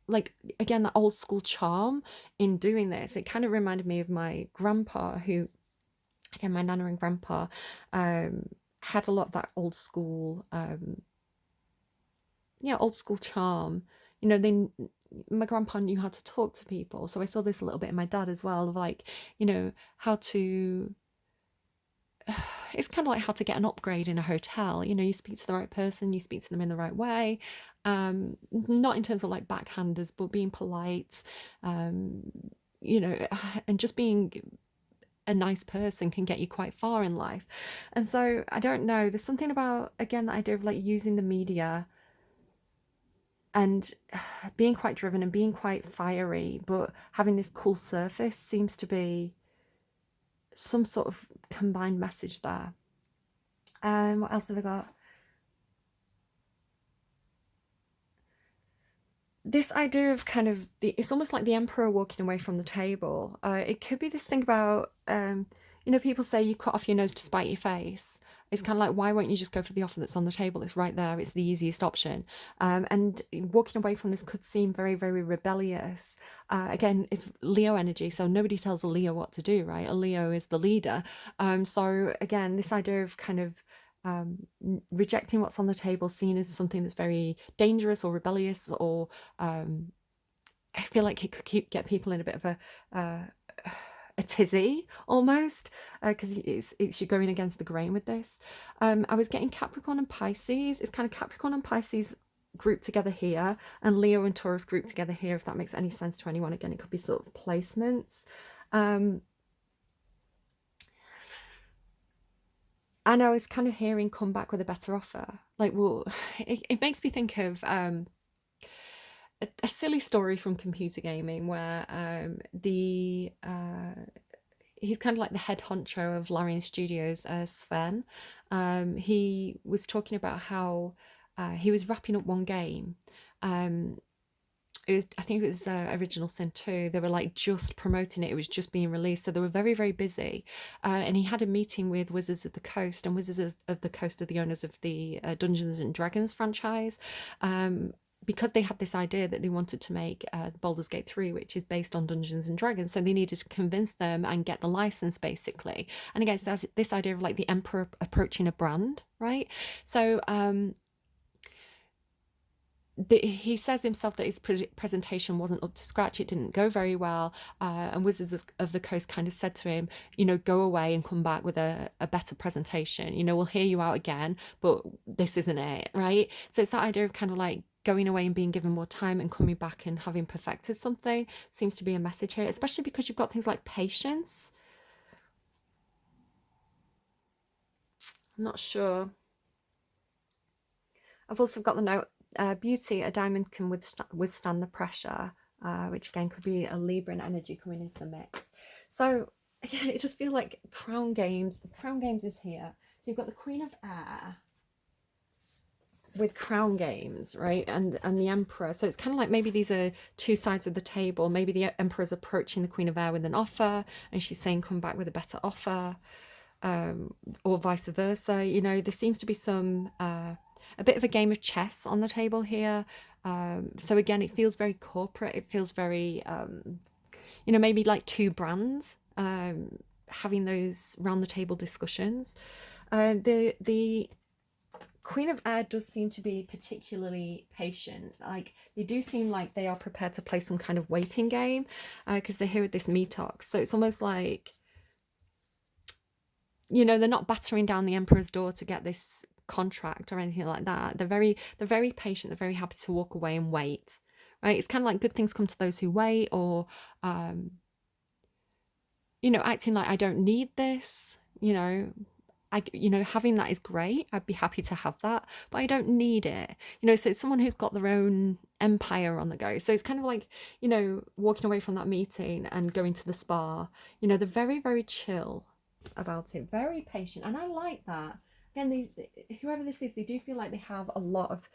like, again, that old school charm in doing this. It kind of reminded me of my grandpa, who, again, my nana and grandpa, um, had a lot of that old school, yeah, old school charm. You know, they my grandpa knew how to talk to people, so I saw this a little bit in my dad as well, of like, how to. It's kind of like how to get an upgrade in a hotel. You speak to the right person, you speak to them in the right way. Not in terms of like backhanders, but being polite, um, you know, and just being a nice person can get you quite far in life. And so I don't know, there's something about, again, the idea of like using the media and being quite driven and being quite fiery, but having this cool surface seems to be some sort of combined message there. What else have I got? This idea of kind of it's almost like the emperor walking away from the table. It could be this thing about, people say you cut off your nose to spite your face. It's kind of like, why won't you just go for the offer that's on the table? It's right there. It's the easiest option. And walking away from this could seem very, very rebellious. Again, it's Leo energy, so nobody tells a Leo what to do, right? A Leo is the leader. So again, this idea of kind of, um, rejecting what's on the table, seen as something that's very dangerous or rebellious, or, um, I feel like it could get people in a bit of uh, a tizzy almost, because it's you're going against the grain with this. I was getting Capricorn and Pisces. It's kind of Capricorn and Pisces grouped together here, and Leo and Taurus grouped together here. If that makes any sense to anyone, again, it could be sort of placements. Um, and I was kind of hearing come back with a better offer. Like, well, it makes me think of, a silly story from computer gaming where, the he's kind of like the head honcho of Larian Studios, Sven. He was talking about how, he was wrapping up one game. Um, I think it was, Original Sin 2. They were like just promoting it. It was just being released, so they were very, very busy. And he had a meeting with Wizards of the Coast, and Wizards of the Coast are the owners of the, Dungeons and Dragons franchise. Because they had this idea that they wanted to make, Baldur's Gate 3, which is based on Dungeons and Dragons, so they needed to convince them and get the license, basically. And again, so this idea of like the emperor approaching a brand, right? So, he says himself that his presentation wasn't up to scratch. It didn't go very well, and Wizards of the Coast kind of said to him, go away and come back with a better presentation. We'll hear you out again, but this isn't it, right? So it's that idea of kind of like going away and being given more time and coming back and having perfected something seems to be a message here, especially because you've got things like patience. I'm not sure. I've also got the note, beauty, a diamond can withstand the pressure, which again could be a Libran energy coming into the mix. So again, it just feels like Crown Games. The Crown Games is here. So you've got the Queen of Air. with crown games, right? And the emperor. So it's kind of like maybe these are two sides of the table. Maybe the emperor's approaching the Queen of Air with an offer, and she's saying, "Come back with a better offer," or vice versa. You know, there seems to be some a bit of a game of chess on the table here. So again, it feels very corporate. It feels very, you know, maybe like two brands having those round the table discussions. The Queen of Air does seem to be particularly patient. Like they do seem like they are prepared to play some kind of waiting game because they're here with this Metox. So it's almost like, you know, they're not battering down the Emperor's door to get this contract or anything like that. They're very patient. They're very happy to walk away and wait. Right? It's kind of like good things come to those who wait, or you know, acting like I don't need this. You know, having that is great. I'd be happy to have that, but I don't need it. You know, so it's someone who's got their own empire on the go. So it's kind of like, you know, walking away from that meeting and going to the spa. You know, they're very, very chill about it, very patient, and I like that. Again, whoever this is, they do feel like they have a lot of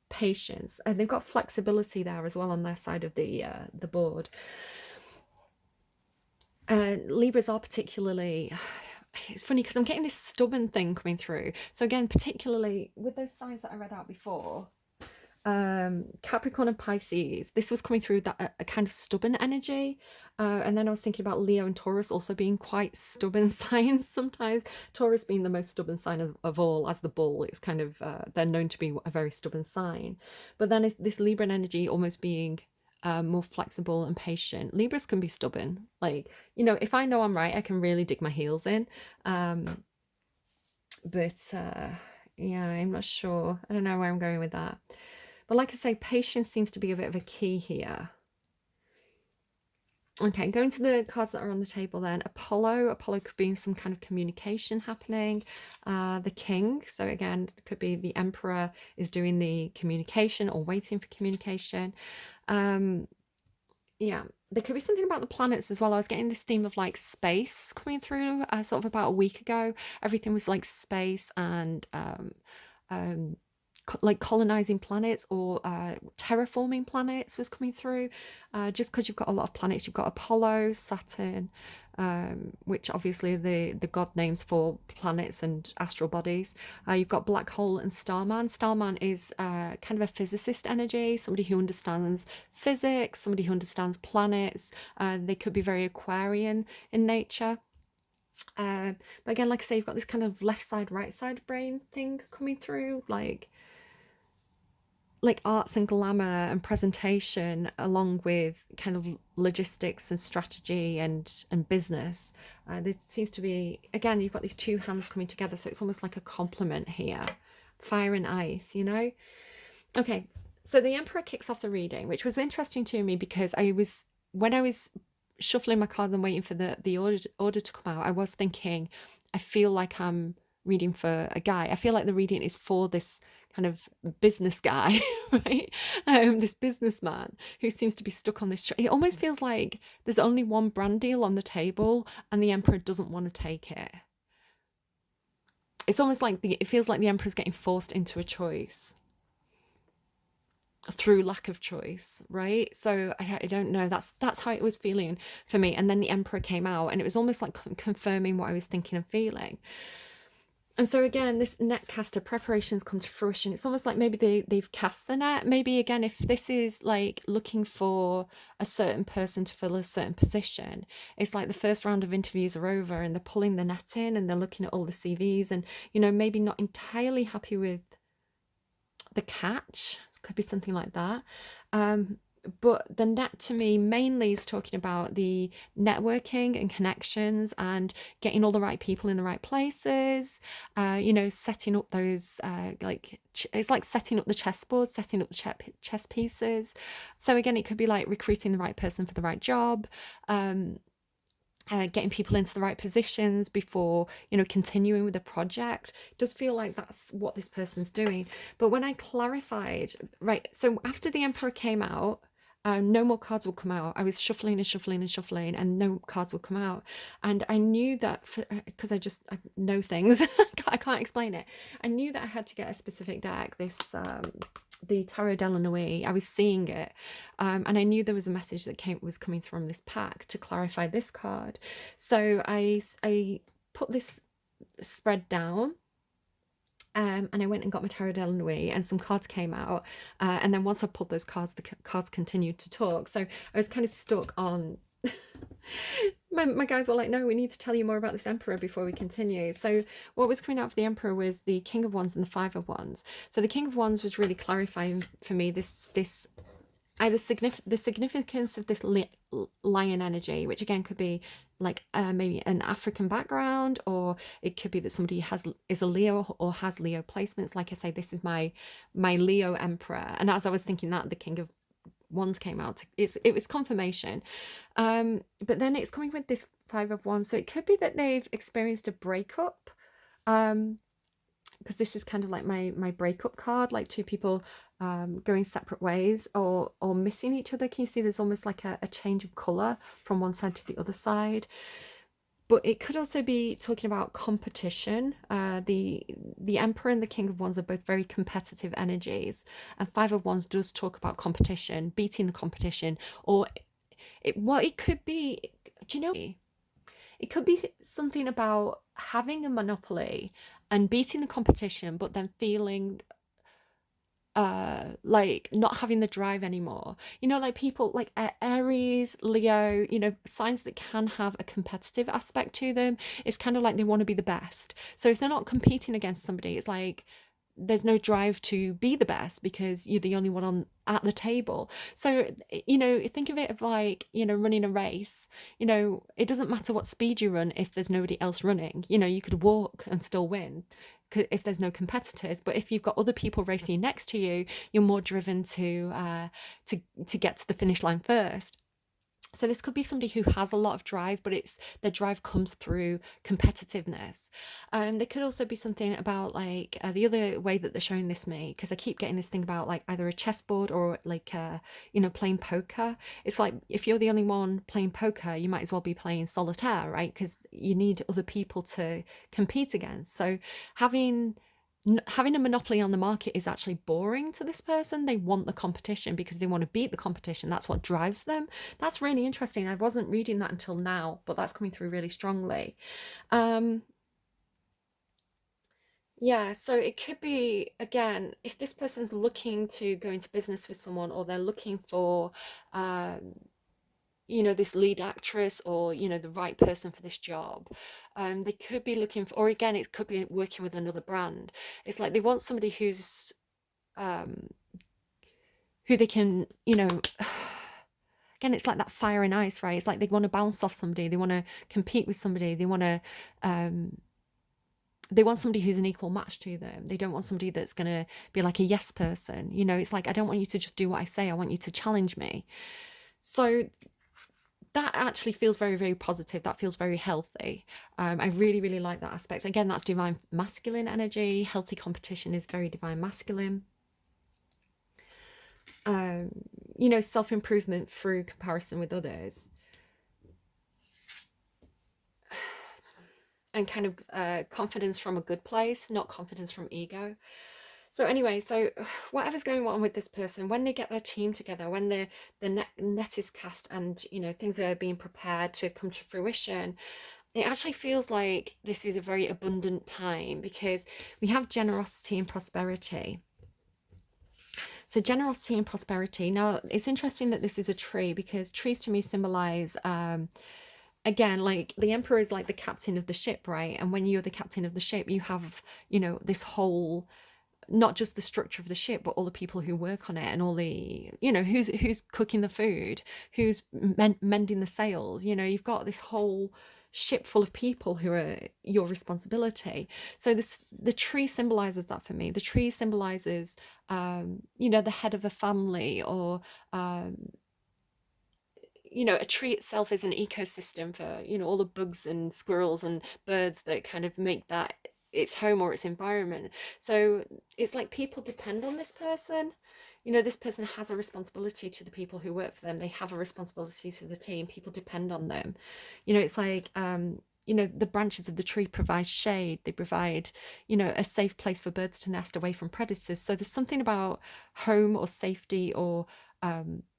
patience, and they've got flexibility there as well on their side of the board. Libras are particularly, it's funny because I'm getting this stubborn thing coming through. So again, particularly with those signs that I read out before, Capricorn and Pisces, this was coming through that a kind of stubborn energy. And then I was thinking about Leo and Taurus also being quite stubborn signs sometimes. Taurus being the most stubborn sign of all, as the bull. It's kind of, they're known to be a very stubborn sign. But then this Libran energy almost being more flexible and patient. Libras can be stubborn. Like, you know, if I know I'm right, I can really dig my heels in. But yeah, I'm not sure. I don't know where I'm going with that. But like I say, patience seems to be a bit of a key here. Okay, going to the cards that are on the table then. Apollo could be some kind of communication happening. The King, so again, it could be the Emperor is doing the communication or waiting for communication. Yeah, there could be something about the planets as well. I was getting this theme of like space coming through sort of about a week ago. Everything was like space and like colonizing planets or terraforming planets was coming through. Just because you've got a lot of planets, you've got Apollo, Saturn, which obviously are the god names for planets and astral bodies. You've got black hole and starman. Starman is kind of a physicist energy, somebody who understands physics, somebody who understands planets. They could be very Aquarian in nature. But again, like I say, you've got this kind of left side, right side brain thing coming through, like arts and glamour and presentation, along with kind of logistics and strategy and business. There seems to be, again, you've got these two hands coming together, so it's almost like a complement here. Fire and ice, you know? Okay, so the Emperor kicks off the reading, which was interesting to me because when I was shuffling my cards and waiting for the order to come out, I was thinking, I feel like I'm reading for a guy. I feel like the reading is for this kind of business guy, right? This businessman who seems to be stuck on this. It almost feels like there's only one brand deal on the table and the Emperor doesn't want to take it. It's almost like it feels like the Emperor's getting forced into a choice through lack of choice, right? So I don't know, that's how it was feeling for me. And then the Emperor came out and it was almost like confirming what I was thinking and feeling. And so again, this net caster preparations come to fruition. It's almost like maybe they've cast the net. Maybe again, if this is like looking for a certain person to fill a certain position, it's like the first round of interviews are over and they're pulling the net in and they're looking at all the CVs and, you know, maybe not entirely happy with the catch. It could be something like that. But the net to me mainly is talking about the networking and connections and getting all the right people in the right places, you know, setting up those it's like setting up the chessboard, setting up the chess pieces. So again, it could be like recruiting the right person for the right job, getting people into the right positions before, you know, continuing with the project. It does feel like that's what this person's doing. But when I clarified, right, so after the Emperor came out, No more cards would come out. I was shuffling and shuffling and shuffling, and no cards would come out. And I knew that because I know things, I can't explain it. I knew that I had to get a specific deck. The Tarot de la Nuit. I was seeing it, and I knew there was a message that was coming from this pack to clarify this card. So I put this spread down, and I went and got my Tarot de la Nuit, and some cards came out. And then once I pulled those cards, the cards continued to talk. So I was kind of stuck on. my guys were like, no, we need to tell you more about this Emperor before we continue. So what was coming out for the Emperor was the King of Wands and the Five of Wands. So the King of Wands was really clarifying for me this either the significance of this lion energy, which again could be like maybe an African background, or it could be that somebody is a Leo or has Leo placements. Like I say, this is my Leo Emperor, and as I was thinking that, the King of Wands came out. It was confirmation, but then it's coming with this Five of Wands, so it could be that they've experienced a breakup. Because this is kind of like my breakup card, like two people going separate ways, or missing each other. Can you see there's almost like a change of color from one side to the other side? But it could also be talking about competition. The Emperor and the King of Wands are both very competitive energies, and Five of Wands does talk about competition, beating the competition, or it could be. Do you know? It could be something about having a monopoly and beating the competition, but then feeling like not having the drive anymore. Like people like Aries, Leo, signs that can have a competitive aspect to them. It's kind of like they want to be the best. So if they're not competing against somebody, it's like there's no drive to be the best because you're the only one at the table. So think of it of like running a race. It doesn't matter what speed you run if there's nobody else running. You could walk and still win if there's no competitors. But if you've got other people racing next to you, you're more driven to get to the finish line first. So this could be somebody who has a lot of drive, but their drive comes through competitiveness. There could also be something about like the other way that they're showing this me, because I keep getting this thing about like either a chessboard or like playing poker. It's like if you're the only one playing poker, you might as well be playing solitaire, right? Because you need other people to compete against. So having a monopoly on the market is actually boring to this person. They want the competition because they want to beat the competition. That's what drives them. That's really interesting. I wasn't reading that until now, but that's coming through really strongly. Yeah, so it could be, again, if this person's looking to go into business with someone, or they're looking for this lead actress, or the right person for this job, they could be looking for, or again, it could be working with another brand. It's like they want somebody um who they can again, it's like that fire and ice, right? It's like they want to bounce off somebody, they want to compete with somebody, they want somebody who's an equal match to them. They don't want somebody that's going to be like a yes person. It's like, I don't want you to just do what I say, I want you to challenge me. So that actually feels very, very positive. That feels very healthy. I really, really like that aspect. Again, that's divine masculine energy. Healthy competition is very divine masculine. Self-improvement through comparison with others. And kind of confidence from a good place, not confidence from ego. So anyway, whatever's going on with this person, when they get their team together, when the net is cast, and things are being prepared to come to fruition, it actually feels like this is a very abundant time, because we have generosity and prosperity. So generosity and prosperity. Now, it's interesting that this is a tree, because trees to me symbolize again, like the Emperor is like the captain of the ship, right? And when you're the captain of the ship, you have this whole, not just the structure of the ship, but all the people who work on it, and all the who's cooking the food, who's mending the sails. You've got this whole ship full of people who are your responsibility. So the tree symbolizes that for me. The tree symbolizes the head of a family, or a tree itself is an ecosystem for all the bugs and squirrels and birds that kind of make that its home or its environment. So it's like people depend on this person. you know, this person has a responsibility to the people who work for them. They have a responsibility to the team. People depend on them. You know, it's like, you know, the branches of the tree provide shade. They provide, you know, a safe place for birds to nest away from predators. So there's something about home or safety or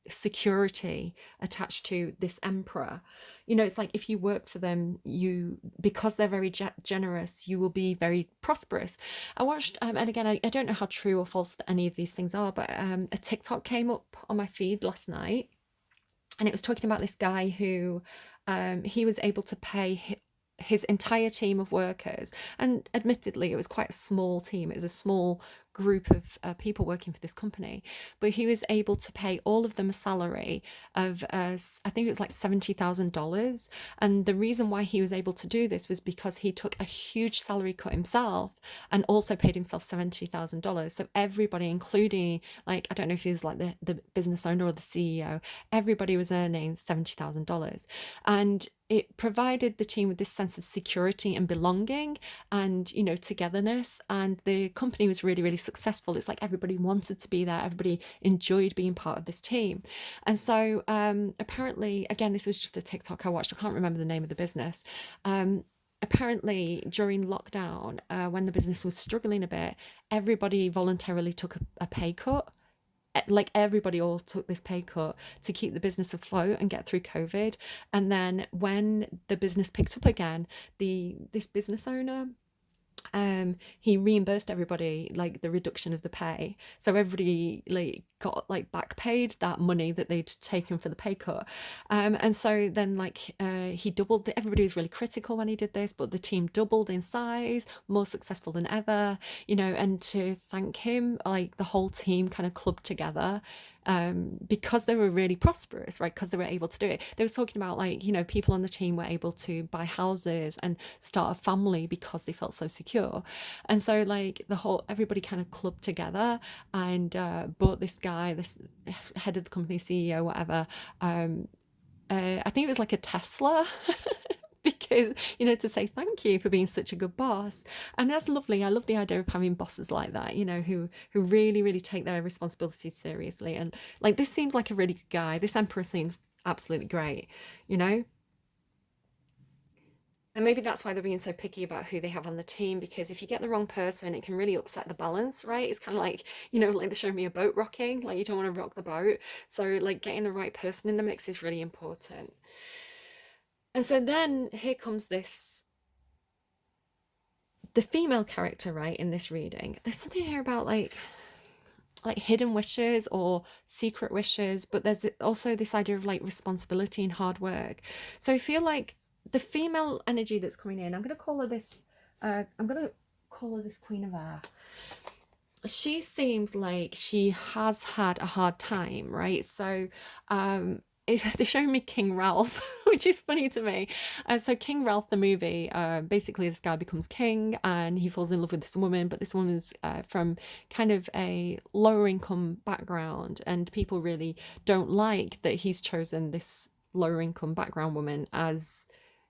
security attached to this emperor. You know, it's like if you work for them, you, because they're very generous, you will be very prosperous. I watched, and again, I don't know how true or false any of these things are, but a TikTok came up on my feed last night, and it was talking about this guy who he was able to pay his entire team of workers, and admittedly it was quite a small team, it was a small group of people working for this company, but he was able to pay all of them a salary of I think it was like $70,000. And the reason why he was able to do this was because he took a huge salary cut himself and also paid himself $70,000. So everybody, including, like, I don't know if he was like the business owner or the CEO, everybody was earning $70,000. And it provided the team with this sense of security and belonging and, you know, togetherness. And the company was really, really successful. It's like everybody wanted to be there. Everybody enjoyed being part of this team. And so apparently, again, this was just a TikTok I watched. I can't remember the name of the business. Apparently, during lockdown, when the business was struggling a bit, everybody voluntarily took a pay cut. Like everybody all took this pay cut to keep the business afloat and get through COVID. And then when the business picked up again, this business owner, he reimbursed everybody like the reduction of the pay, so everybody like got like back paid that money that they'd taken for the pay cut. And so then like he doubled everybody was really critical when he did this, but the team doubled in size, more successful than ever, you know. And to thank him, like the whole team kind of clubbed together because they were really prosperous, right? Because they were able to do it. They were talking about like, you know, people on the team were able to buy houses and start a family because they felt so secure. And so like the whole, everybody kind of clubbed together and bought this guy, this head of the company, CEO, whatever. I think it was like a Tesla. Because, you know, to say thank you for being such a good boss. And that's lovely. I love the idea of having bosses like that, you know, who really, really take their responsibilities seriously. And like, this seems like a really good guy. This emperor seems absolutely great, you know. And maybe that's why they're being so picky about who they have on the team, because if you get the wrong person, it can really upset the balance, right? It's kind of like, you know, like they showed me a boat rocking, like you don't want to rock the boat. So like getting the right person in the mix is really important. And so then here comes this, the female character, right, in this reading. There's something here about like hidden wishes or secret wishes, but there's also this idea of like responsibility and hard work. So I feel like the female energy that's coming in, I'm gonna call her this Queen of Air. She seems like she has had a hard time, right? So they're showing me King Ralph, which is funny to me. So King Ralph, the movie, basically this guy becomes king and he falls in love with this woman, but this woman's from kind of a lower income background, and people really don't like that he's chosen this lower income background woman as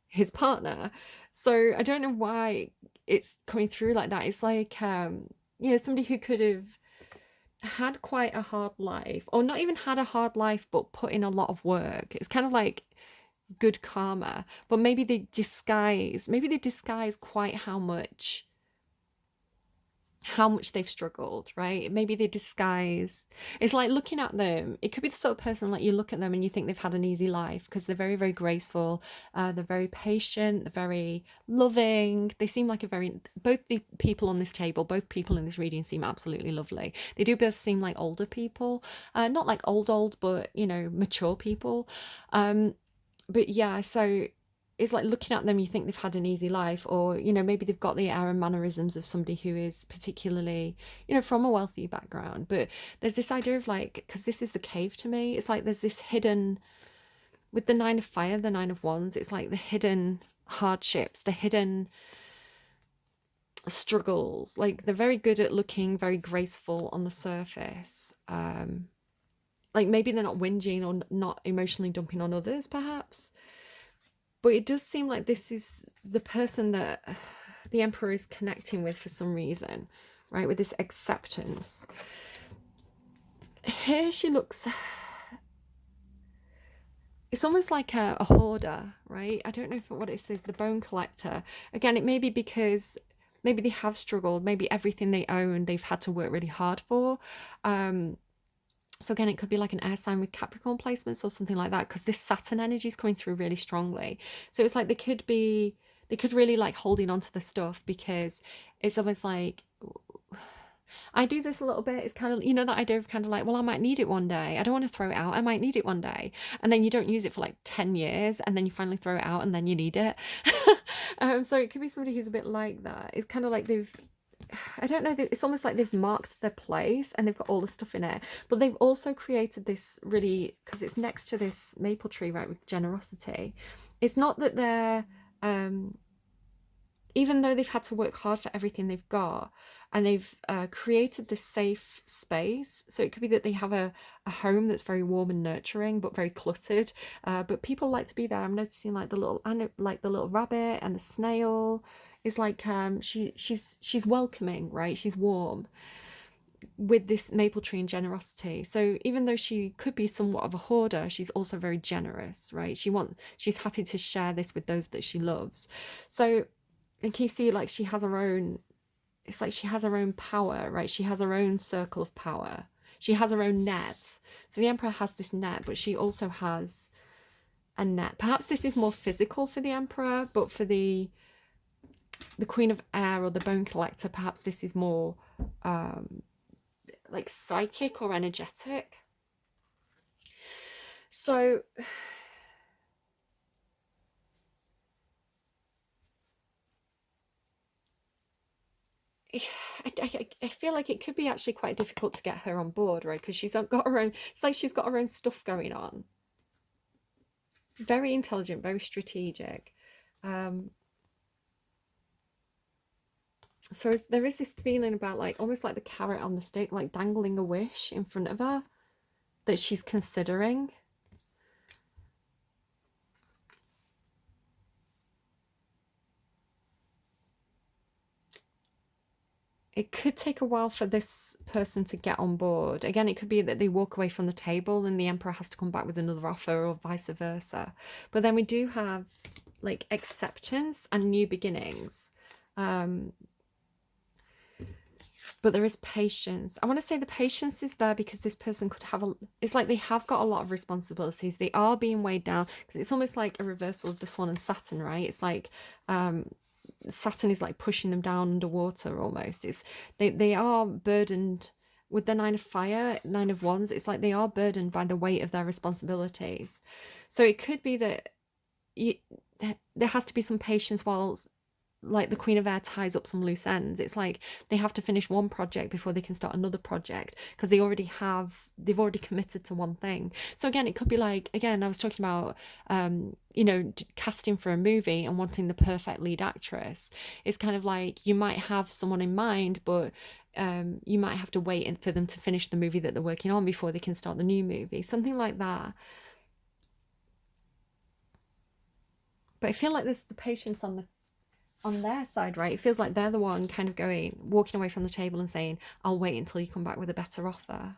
his partner. So I don't know why it's coming through like that. It's like you know, somebody who could have had quite a hard life, or not even had a hard life, but put in a lot of work. It's kind of like good karma, but maybe they disguise quite how much they've struggled, right? Maybe they disguise. It's like looking at them. It could be the sort of person like you look at them and you think they've had an easy life because they're very, very graceful. They're very patient. They're very loving. They seem like both the people on this table, both people in this reading seem absolutely lovely. They do both seem like older people, not like old, but, you know, mature people. But yeah, so it's like looking at them, you think they've had an easy life, or, you know, maybe they've got the air and mannerisms of somebody who is particularly, you know, from a wealthy background. But there's this idea of like, because this is the cave to me, it's like there's this hidden, with the Nine of Fire, the Nine of Wands, it's like the hidden hardships, the hidden struggles. Like they're very good at looking very graceful on the surface. Like maybe they're not whinging or not emotionally dumping on others, perhaps. But it does seem like this is the person that the Emperor is connecting with for some reason, right? With this acceptance. here she looks, it's almost like a hoarder, right? I don't know what it is, the bone collector. Again, it may be because maybe they have struggled, maybe everything they own they've had to work really hard for. So again, it could be like an air sign with Capricorn placements or something like that, because this Saturn energy is coming through really strongly. So it's like they could really like holding on to the stuff, because it's almost like, I do this a little bit. It's kind of, you know, that idea of kind of like, well, I might need it one day. I don't want to throw it out. I might need it one day. And then you don't use it for like 10 years, and then you finally throw it out and then you need it. So it could be somebody who's a bit like that. It's kind of like I don't know, it's almost like they've marked their place and they've got all the stuff in it, but they've also created this really, because it's next to this maple tree, right, with generosity. It's not that they're, even though they've had to work hard for everything they've got, and they've created this safe space. So it could be that they have a home that's very warm and nurturing, but very cluttered. But people like to be there. I'm noticing like the little rabbit and the snail is like, she's welcoming, right? She's warm with this maple tree and generosity. So even though she could be somewhat of a hoarder, she's also very generous, right? She's happy to share this with those that she loves. So, and can you see, like, she has her own, it's like she has her own power, right? She has her own circle of power. She has her own net. So the Emperor has this net, but she also has a net. Perhaps this is more physical for the Emperor, but for the Queen of Air or the Bone Collector, perhaps this is more like psychic or energetic. So I feel like it could be actually quite difficult to get her on board, right? Because she's got her own, it's like she's got her own stuff going on. Very intelligent, very strategic. So there is this feeling about like almost like the carrot on the stick, like dangling a wish in front of her that she's considering. It could take a while for this person to get on board. Again, it could be that they walk away from the table and the Emperor has to come back with another offer, or vice versa. But then we do have like acceptance and new beginnings. But there is patience. I want to say the patience is there because this person could have it's like they have got a lot of responsibilities. They are being weighed down, because it's almost like a reversal of the Swan and Saturn, right? It's like Saturn is like pushing them down underwater almost. It's they are burdened with the Nine of Fire, Nine of Wands. It's like they are burdened by the weight of their responsibilities. So it could be that there has to be some patience whilst like the Queen of Air ties up some loose ends. It's like they have to finish one project before they can start another project, because they've already committed to one thing. So again, it could be like, again, I was talking about you know, casting for a movie and wanting the perfect lead actress. It's kind of like you might have someone in mind, but you might have to wait for them to finish the movie that they're working on before they can start the new movie, something like that. But I feel like there's the patience on their side, right? It feels like they're the one kind of walking away from the table and saying, I'll wait until you come back with a better offer.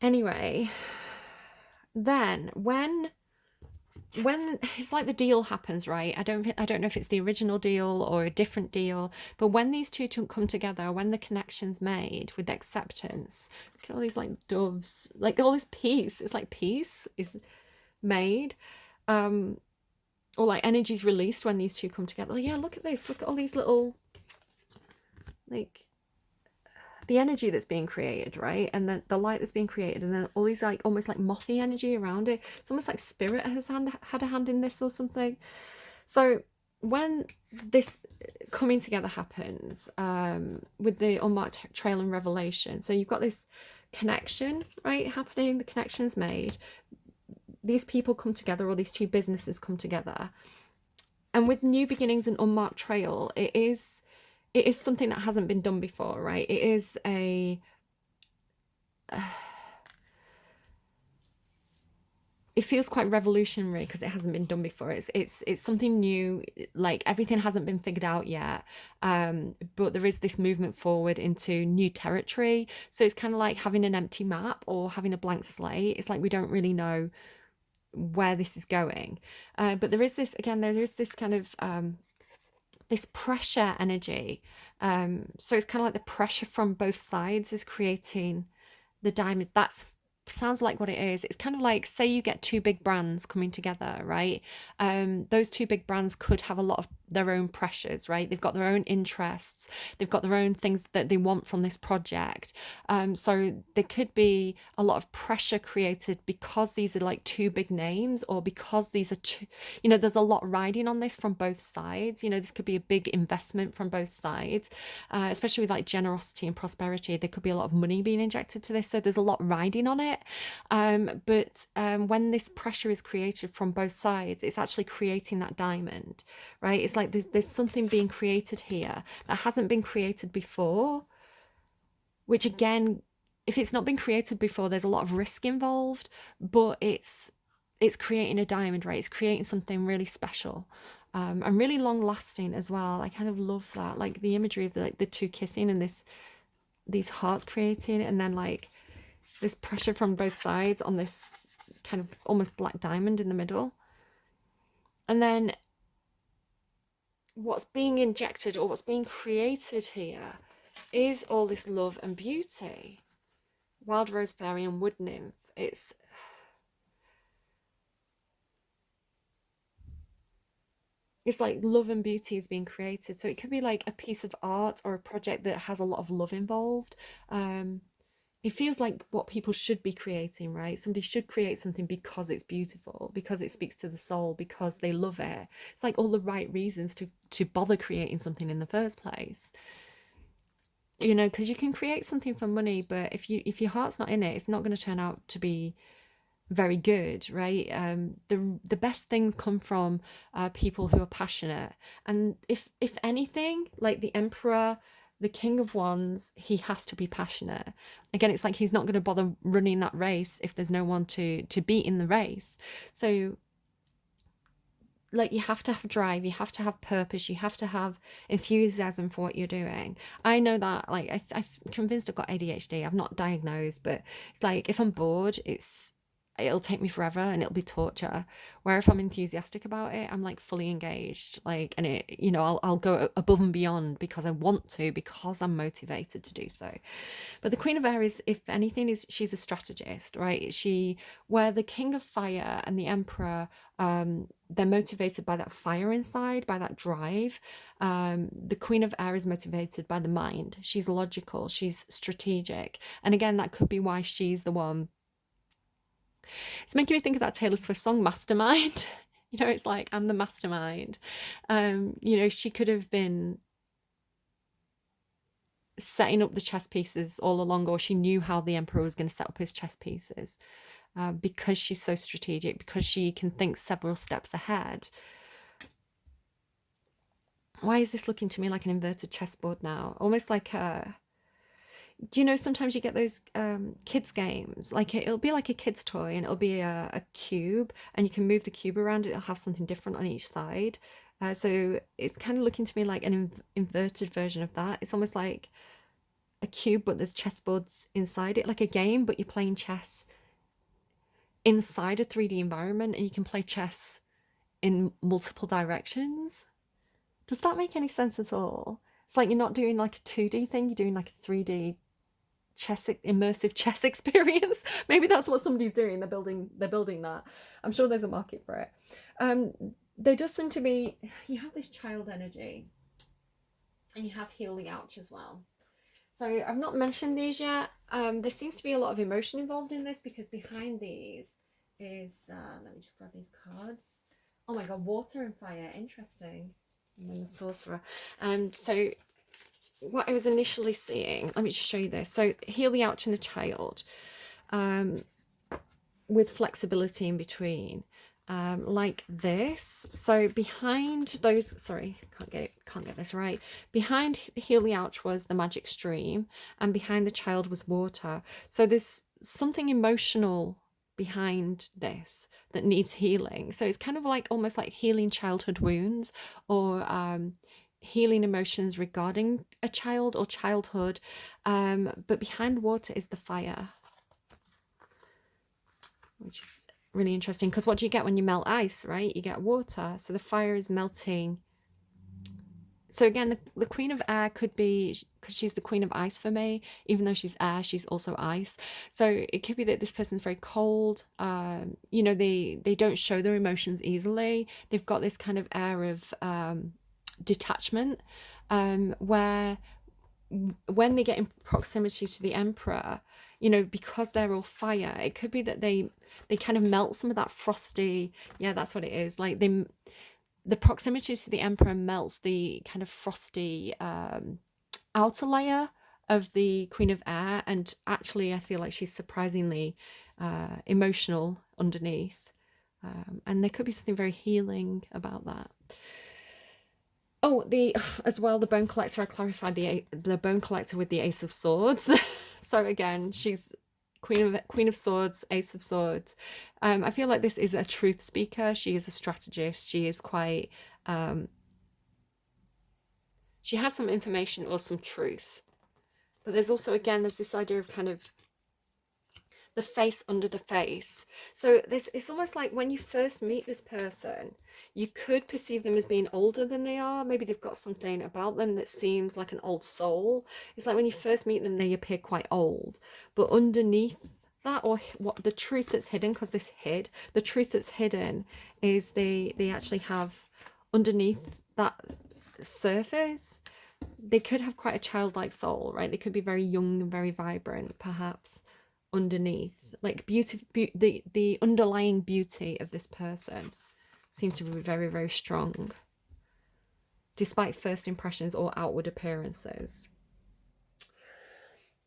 Anyway, then when it's like the deal happens, right? I don't know if it's the original deal or a different deal, but when these two come together, when the connection's made with acceptance, look at all these like doves, like all this peace. It's like peace is made. Or like energy's released when these two come together. Like, yeah, look at this. Look at all these little, like, the energy that's being created, right? And then the light that's being created, and then all these like almost like mothy energy around it. It's almost like spirit has had a hand in this or something. So when this coming together happens with the unmarked trail and revelation, so you've got this connection, right, happening. The connection's made. These people come together, or these two businesses come together, and with new beginnings and unmarked trail, it is something that hasn't been done before, right? It is a it feels quite revolutionary because it hasn't been done before. It's something new, like everything hasn't been figured out yet. But there is this movement forward into new territory. So it's kind of like having an empty map or having a blank slate. It's like we don't really know where this is going. But there is this, again, there is this kind of this pressure energy. So it's kind of like the pressure from both sides is creating the diamond. That's sounds like what it is. It's kind of like, say you get two big brands coming together, right? Those two big brands could have a lot of their own pressures, right? They've got their own interests, they've got their own things that they want from this project. So there could be a lot of pressure created because these are like two big names, or because these are two, you know, there's a lot riding on this from both sides. You know, this could be a big investment from both sides, especially with like generosity and prosperity. There could be a lot of money being injected to this, so there's a lot riding on it. But when this pressure is created from both sides, it's actually creating that diamond, right? It's like there's something being created here that hasn't been created before, which again, if it's not been created before, there's a lot of risk involved, but it's creating a diamond, right? It's creating something really special. And really long lasting as well. I kind of love that, like the imagery of the two kissing and these hearts creating, and then like this pressure from both sides on this kind of almost black diamond in the middle. And then what's being injected or what's being created here is all this love and beauty. Wild rose fairy and wood nymph. It's like love and beauty is being created. So it could be like a piece of art or a project that has a lot of love involved. It feels like what people should be creating, right? Somebody should create something because it's beautiful, because it speaks to the soul, because they love it. It's like all the right reasons to bother creating something in the first place. You know, because you can create something for money, but if your heart's not in it, it's not going to turn out to be very good, right? The best things come from people who are passionate, and if anything, like the emperor, the king of wands, he has to be passionate. Again, it's like he's not going to bother running that race if there's no one to beat in the race. So like, you have to have drive, you have to have purpose, you have to have enthusiasm for what you're doing. I know that, like, I'm convinced I've got ADHD. I'm not diagnosed, but it's like if I'm bored, it'll take me forever and it'll be torture. Where if I'm enthusiastic about it, I'm like fully engaged, like, and it, you know, I'll go above and beyond because I want to, because I'm motivated to do so. But the Queen of Aries, if anything, she's a strategist, right? Where the King of Fire and the Emperor, they're motivated by that fire inside, by that drive. The Queen of Aries is motivated by the mind. She's logical, she's strategic. And again, that could be why she's the one. It's making me think of that Taylor Swift song, Mastermind. You know, it's like, I'm the mastermind. You know, she could have been setting up the chess pieces all along, or she knew how the emperor was going to set up his chess pieces, because she's so strategic, because she can think several steps ahead. Why is this looking to me like an inverted chessboard now? Almost like a, do you know, sometimes you get those kids games, like it'll be like a kid's toy and it'll be a cube, and you can move the cube around, it'll have something different on each side. So it's kind of looking to me like an inverted version of that. It's almost like a cube, but there's chessboards inside it, like a game, but you're playing chess inside a 3D environment, and you can play chess in multiple directions. Does that make any sense at all? It's like you're not doing like a 2D thing, you're doing like a 3D immersive chess experience. Maybe that's what somebody's doing. They're building that. I'm sure there's a market for it. There does seem to be, you have this child energy, and you have heal the ouch as well. So I've not mentioned these yet. There seems to be a lot of emotion involved in this, because behind these is, let me just grab these cards. Oh my god, water and fire, interesting. And then the sorcerer. So what I was initially seeing, let me just show you this. So heal the ouch and the child, with flexibility in between. Like this. So behind those, sorry, can't get this right. Behind Heal the Ouch was the magic stream, and behind the child was water. So there's something emotional behind this that needs healing. So it's kind of like almost like healing childhood wounds, or healing emotions regarding a child or childhood. But behind water is the fire, which is really interesting, because what do you get when you melt ice, right? You get water. So the fire is melting. So again, the Queen of Air could be, because she's the Queen of Ice for me, even though she's air, she's also ice. So it could be that this person's very cold. You know, they don't show their emotions easily. They've got this kind of air of detachment, where when they get in proximity to the Emperor, you know, because they're all fire, it could be that they kind of melt some of that frosty. Yeah, that's what it is. Like the proximity to the Emperor melts the kind of frosty outer layer of the Queen of Air, and actually I feel like she's surprisingly emotional underneath, and there could be something very healing about that. Oh, the as well, the Bone Collector, I clarified the Bone Collector with the Ace of Swords. So again, she's Queen of Swords, Ace of Swords. I feel like this is a truth speaker. She is a strategist. She is quite she has some information or some truth. But there's also, again, there's this idea of kind of the face under the face. So this, it's almost like when you first meet this person, you could perceive them as being older than they are. Maybe they've got something about them that seems like an old soul. It's like when you first meet them, they appear quite old, but underneath that, or what the truth that's hidden, because this hid, the truth that's hidden is they actually have underneath that surface, they could have quite a childlike soul, right? They could be very young and very vibrant, perhaps underneath, like the underlying beauty of this person seems to be very, very strong, despite first impressions or outward appearances.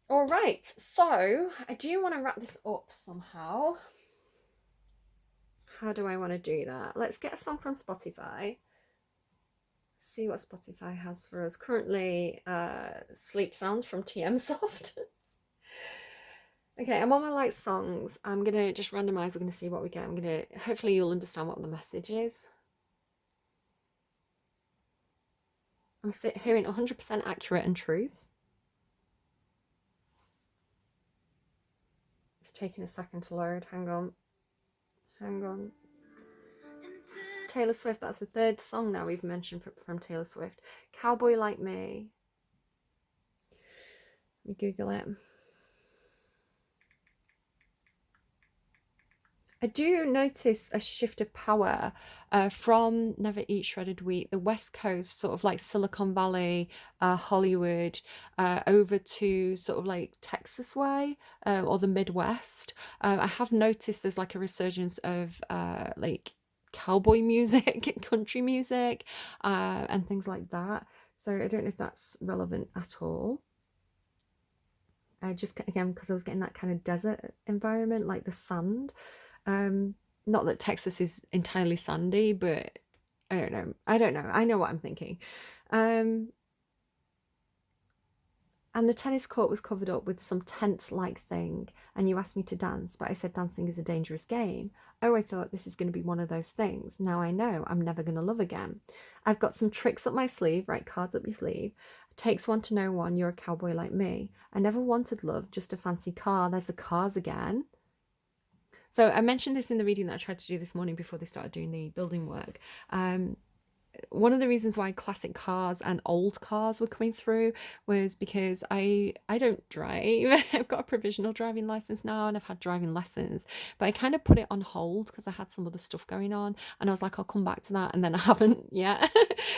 All right, so I do want to wrap this up somehow. How do I want to do that? Let's get a song from Spotify. See what Spotify has for us. Currently, Sleep Sounds from TM Soft. Okay, I'm on my like songs. I'm gonna just randomize. We're gonna see what we get. I'm gonna, hopefully you'll understand what the message is. I'm hearing 100% accurate and truth. It's taking a second to load. Hang on. Hang on. Taylor Swift, that's the third song now we've mentioned from Taylor Swift. Cowboy Like Me. Let me Google it. I do notice a shift of power from Never Eat Shredded Wheat, the West Coast, sort of like Silicon Valley, Hollywood, over to sort of like Texas way, or the Midwest. I have noticed there's like a resurgence of like cowboy music, country music, and things like that. So I don't know if that's relevant at all. Just again, because I was getting that kind of desert environment, like the sand. Not that Texas is entirely sandy, but I don't know. I know what I'm thinking. And the tennis court was covered up with some tent-like thing, and you asked me to dance, but I said dancing is a dangerous game. Oh, I thought this is going to be one of those things. Now I know I'm never going to love again. I've got some tricks up my sleeve, right? Cards up your sleeve. Takes one to know one, you're a cowboy like me. I never wanted love, just a fancy car. There's the cars again. So I mentioned this in the reading that I tried to do this morning before they started doing the building work. One of the reasons why classic cars and old cars were coming through was because I don't drive. I've got a provisional driving license now, and I've had driving lessons, but I kind of put it on hold because I had some other stuff going on, and I was like, I'll come back to that, and then I haven't yet.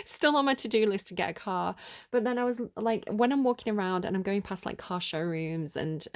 Still on my to-do list to get a car. But then I was like, when I'm walking around and I'm going past like car showrooms and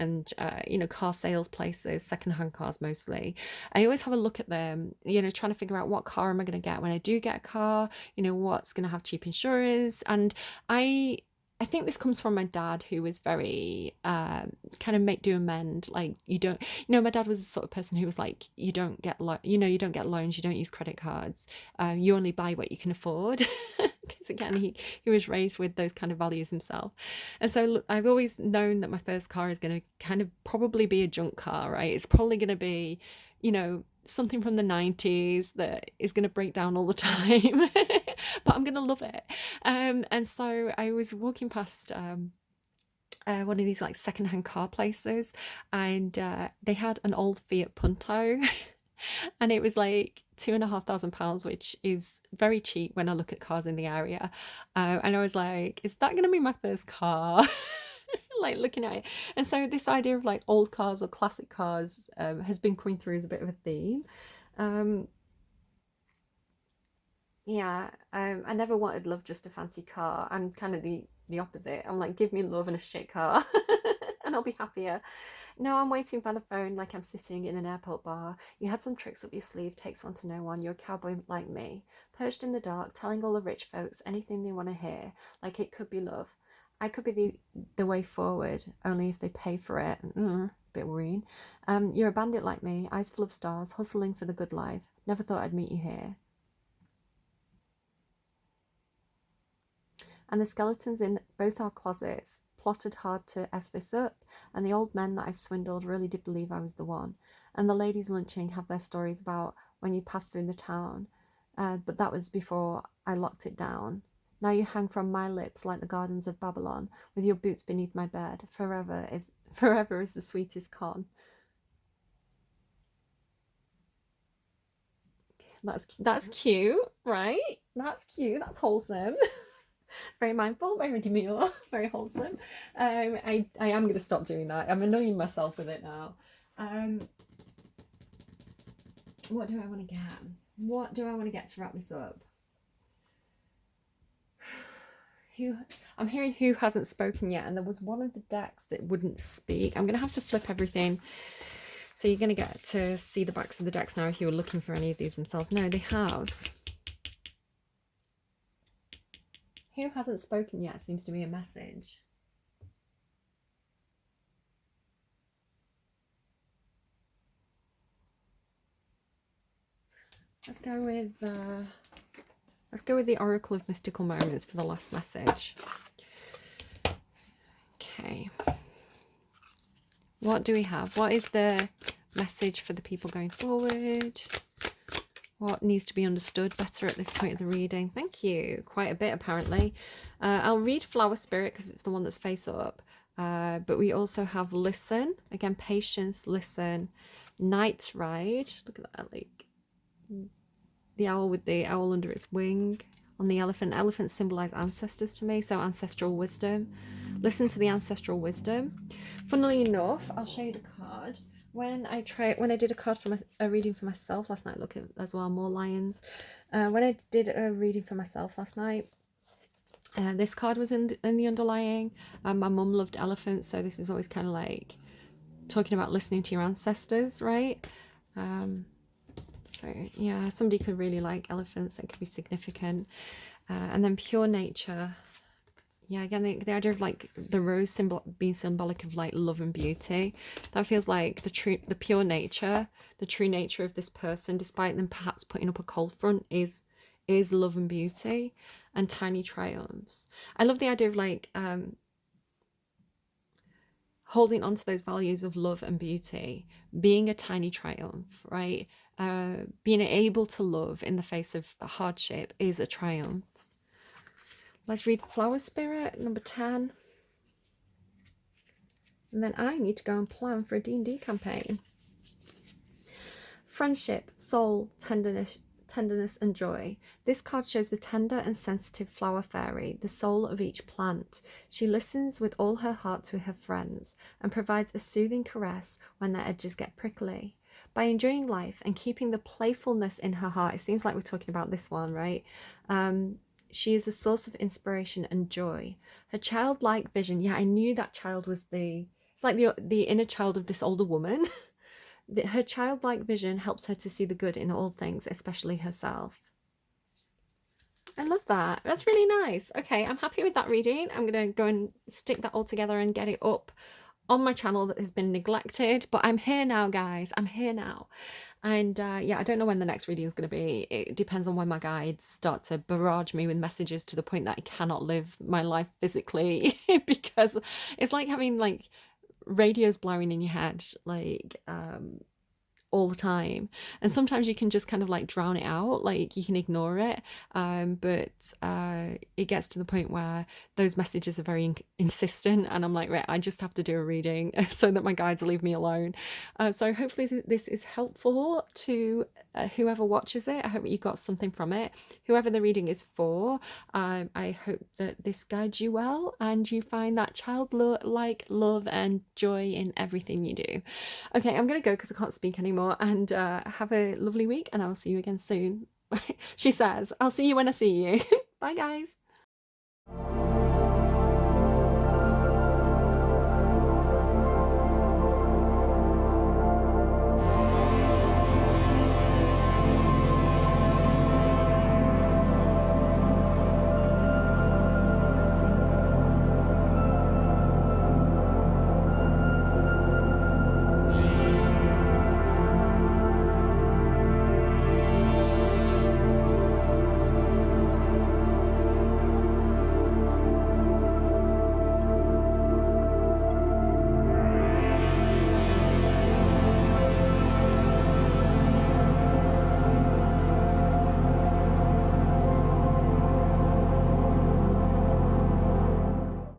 you know, car sales places, secondhand cars mostly, I always have a look at them, you know, trying to figure out what car am I going to get when I do get a car, you know, what's going to have cheap insurance. And I think this comes from my dad, who was very kind of make do amend. Like, you don't, you know, my dad was the sort of person who was like, you don't get you know, you don't get loans, you don't use credit cards, you only buy what you can afford. Because again, he was raised with those kind of values himself. And so I've always known that my first car is going to kind of probably be a junk car, right? It's probably going to be you know, something from the 90s that is going to break down all the time, but I'm going to love it. And so I was walking past one of these like secondhand car places, and they had an old Fiat Punto, and it was like £2,500, which is very cheap when I look at cars in the area. And I was like, is that going to be my first car? Like looking at it. And so this idea of like old cars or classic cars has been coming through as a bit of a theme. Um, yeah, I never wanted love, just a fancy car. I'm kind of the opposite. I'm like, give me love and a shit car, and I'll be happier. No, I'm waiting by the phone like I'm sitting in an airport bar. You had some tricks up your sleeve, takes one to know one. You're a cowboy like me, perched in the dark, telling all the rich folks anything they want to hear, like it could be love. I could be the way forward, only if they pay for it. Bit worrying. You're a bandit like me, eyes full of stars, hustling for the good life. Never thought I'd meet you here. And the skeletons in both our closets plotted hard to F this up, and the old men that I've swindled really did believe I was the one. And the ladies lunching have their stories about when you passed through the town, but that was before I locked it down. Now you hang from my lips like the gardens of Babylon, with your boots beneath my bed. Forever is the sweetest con. That's cute, right? That's cute. That's wholesome. Very mindful, very demure, very wholesome. I am going to stop doing that. I'm annoying myself with it now. What do I want to get? What do I want to get to wrap this up? I'm hearing who hasn't spoken yet, and there was one of the decks that wouldn't speak. I'm going to have to flip everything. So you're going to get to see the backs of the decks now if you were looking for any of these themselves. No, they have. Who hasn't spoken yet seems to be a message. Let's go with the Oracle of Mystical Moments for the last message. Okay. What do we have? What is the message for the people going forward? What needs to be understood better at this point of the reading? Thank you. Quite a bit, apparently. I'll read Flower Spirit because it's the one that's face up. But we also have Listen. Again, Patience, Listen. Night Ride. Look at that, like the owl with the owl under its wing. On the elephant. Elephants symbolize ancestors to me, so ancestral wisdom. Listen to the ancestral wisdom. Funnily enough, I'll show you the card. When I did a card for a reading for myself last night, look at as well, more lions. When I did a reading for myself last night, this card was in the underlying. My mum loved elephants, so this is always kind of like talking about listening to your ancestors, right? So yeah, somebody could really like elephants. That could be significant. And then pure nature. Yeah, again, the idea of like the rose symbol being symbolic of like love and beauty. That feels like the pure nature, the true nature of this person, despite them perhaps putting up a cold front, is love and beauty and tiny triumphs. I love the idea of like holding on to those values of love and beauty, being a tiny triumph, right? Being able to love in the face of hardship is a triumph. Let's read Flower Spirit, number 10. And then I need to go and plan for a D&D campaign. Friendship, soul, tenderness and joy. This card shows the tender and sensitive flower fairy, the soul of each plant. She listens with all her heart to her friends and provides a soothing caress when their edges get prickly. By enjoying life and keeping the playfulness in her heart, it seems like we're talking about this one, right? She is a source of inspiration and joy. Her childlike vision, yeah, I knew that child was it's like the inner child of this older woman. Her childlike vision helps her to see the good in all things, especially herself. I love that. That's really nice. Okay, I'm happy with that reading. I'm going to go and stick that all together and get it up on my channel that has been neglected. But I'm here now, guys. I'm here now. And yeah, I don't know when the next reading is going to be. It depends on when my guides start to barrage me with messages to the point that I cannot live my life physically because it's like having like radios blaring in your head. Like all the time. And sometimes you can just kind of like drown it out, like you can ignore it. But it gets to the point where those messages are very insistent, and I'm like, right, I just have to do a reading so that my guides leave me alone. So hopefully this is helpful to whoever watches it. I hope you got something from it. Whoever the reading is for, I hope that this guides you well and you find that childlike love and joy in everything you do. Okay, I'm gonna go because I can't speak anymore, and have a lovely week, and I'll see you again soon. She says, I'll see you when I see you. Bye, guys.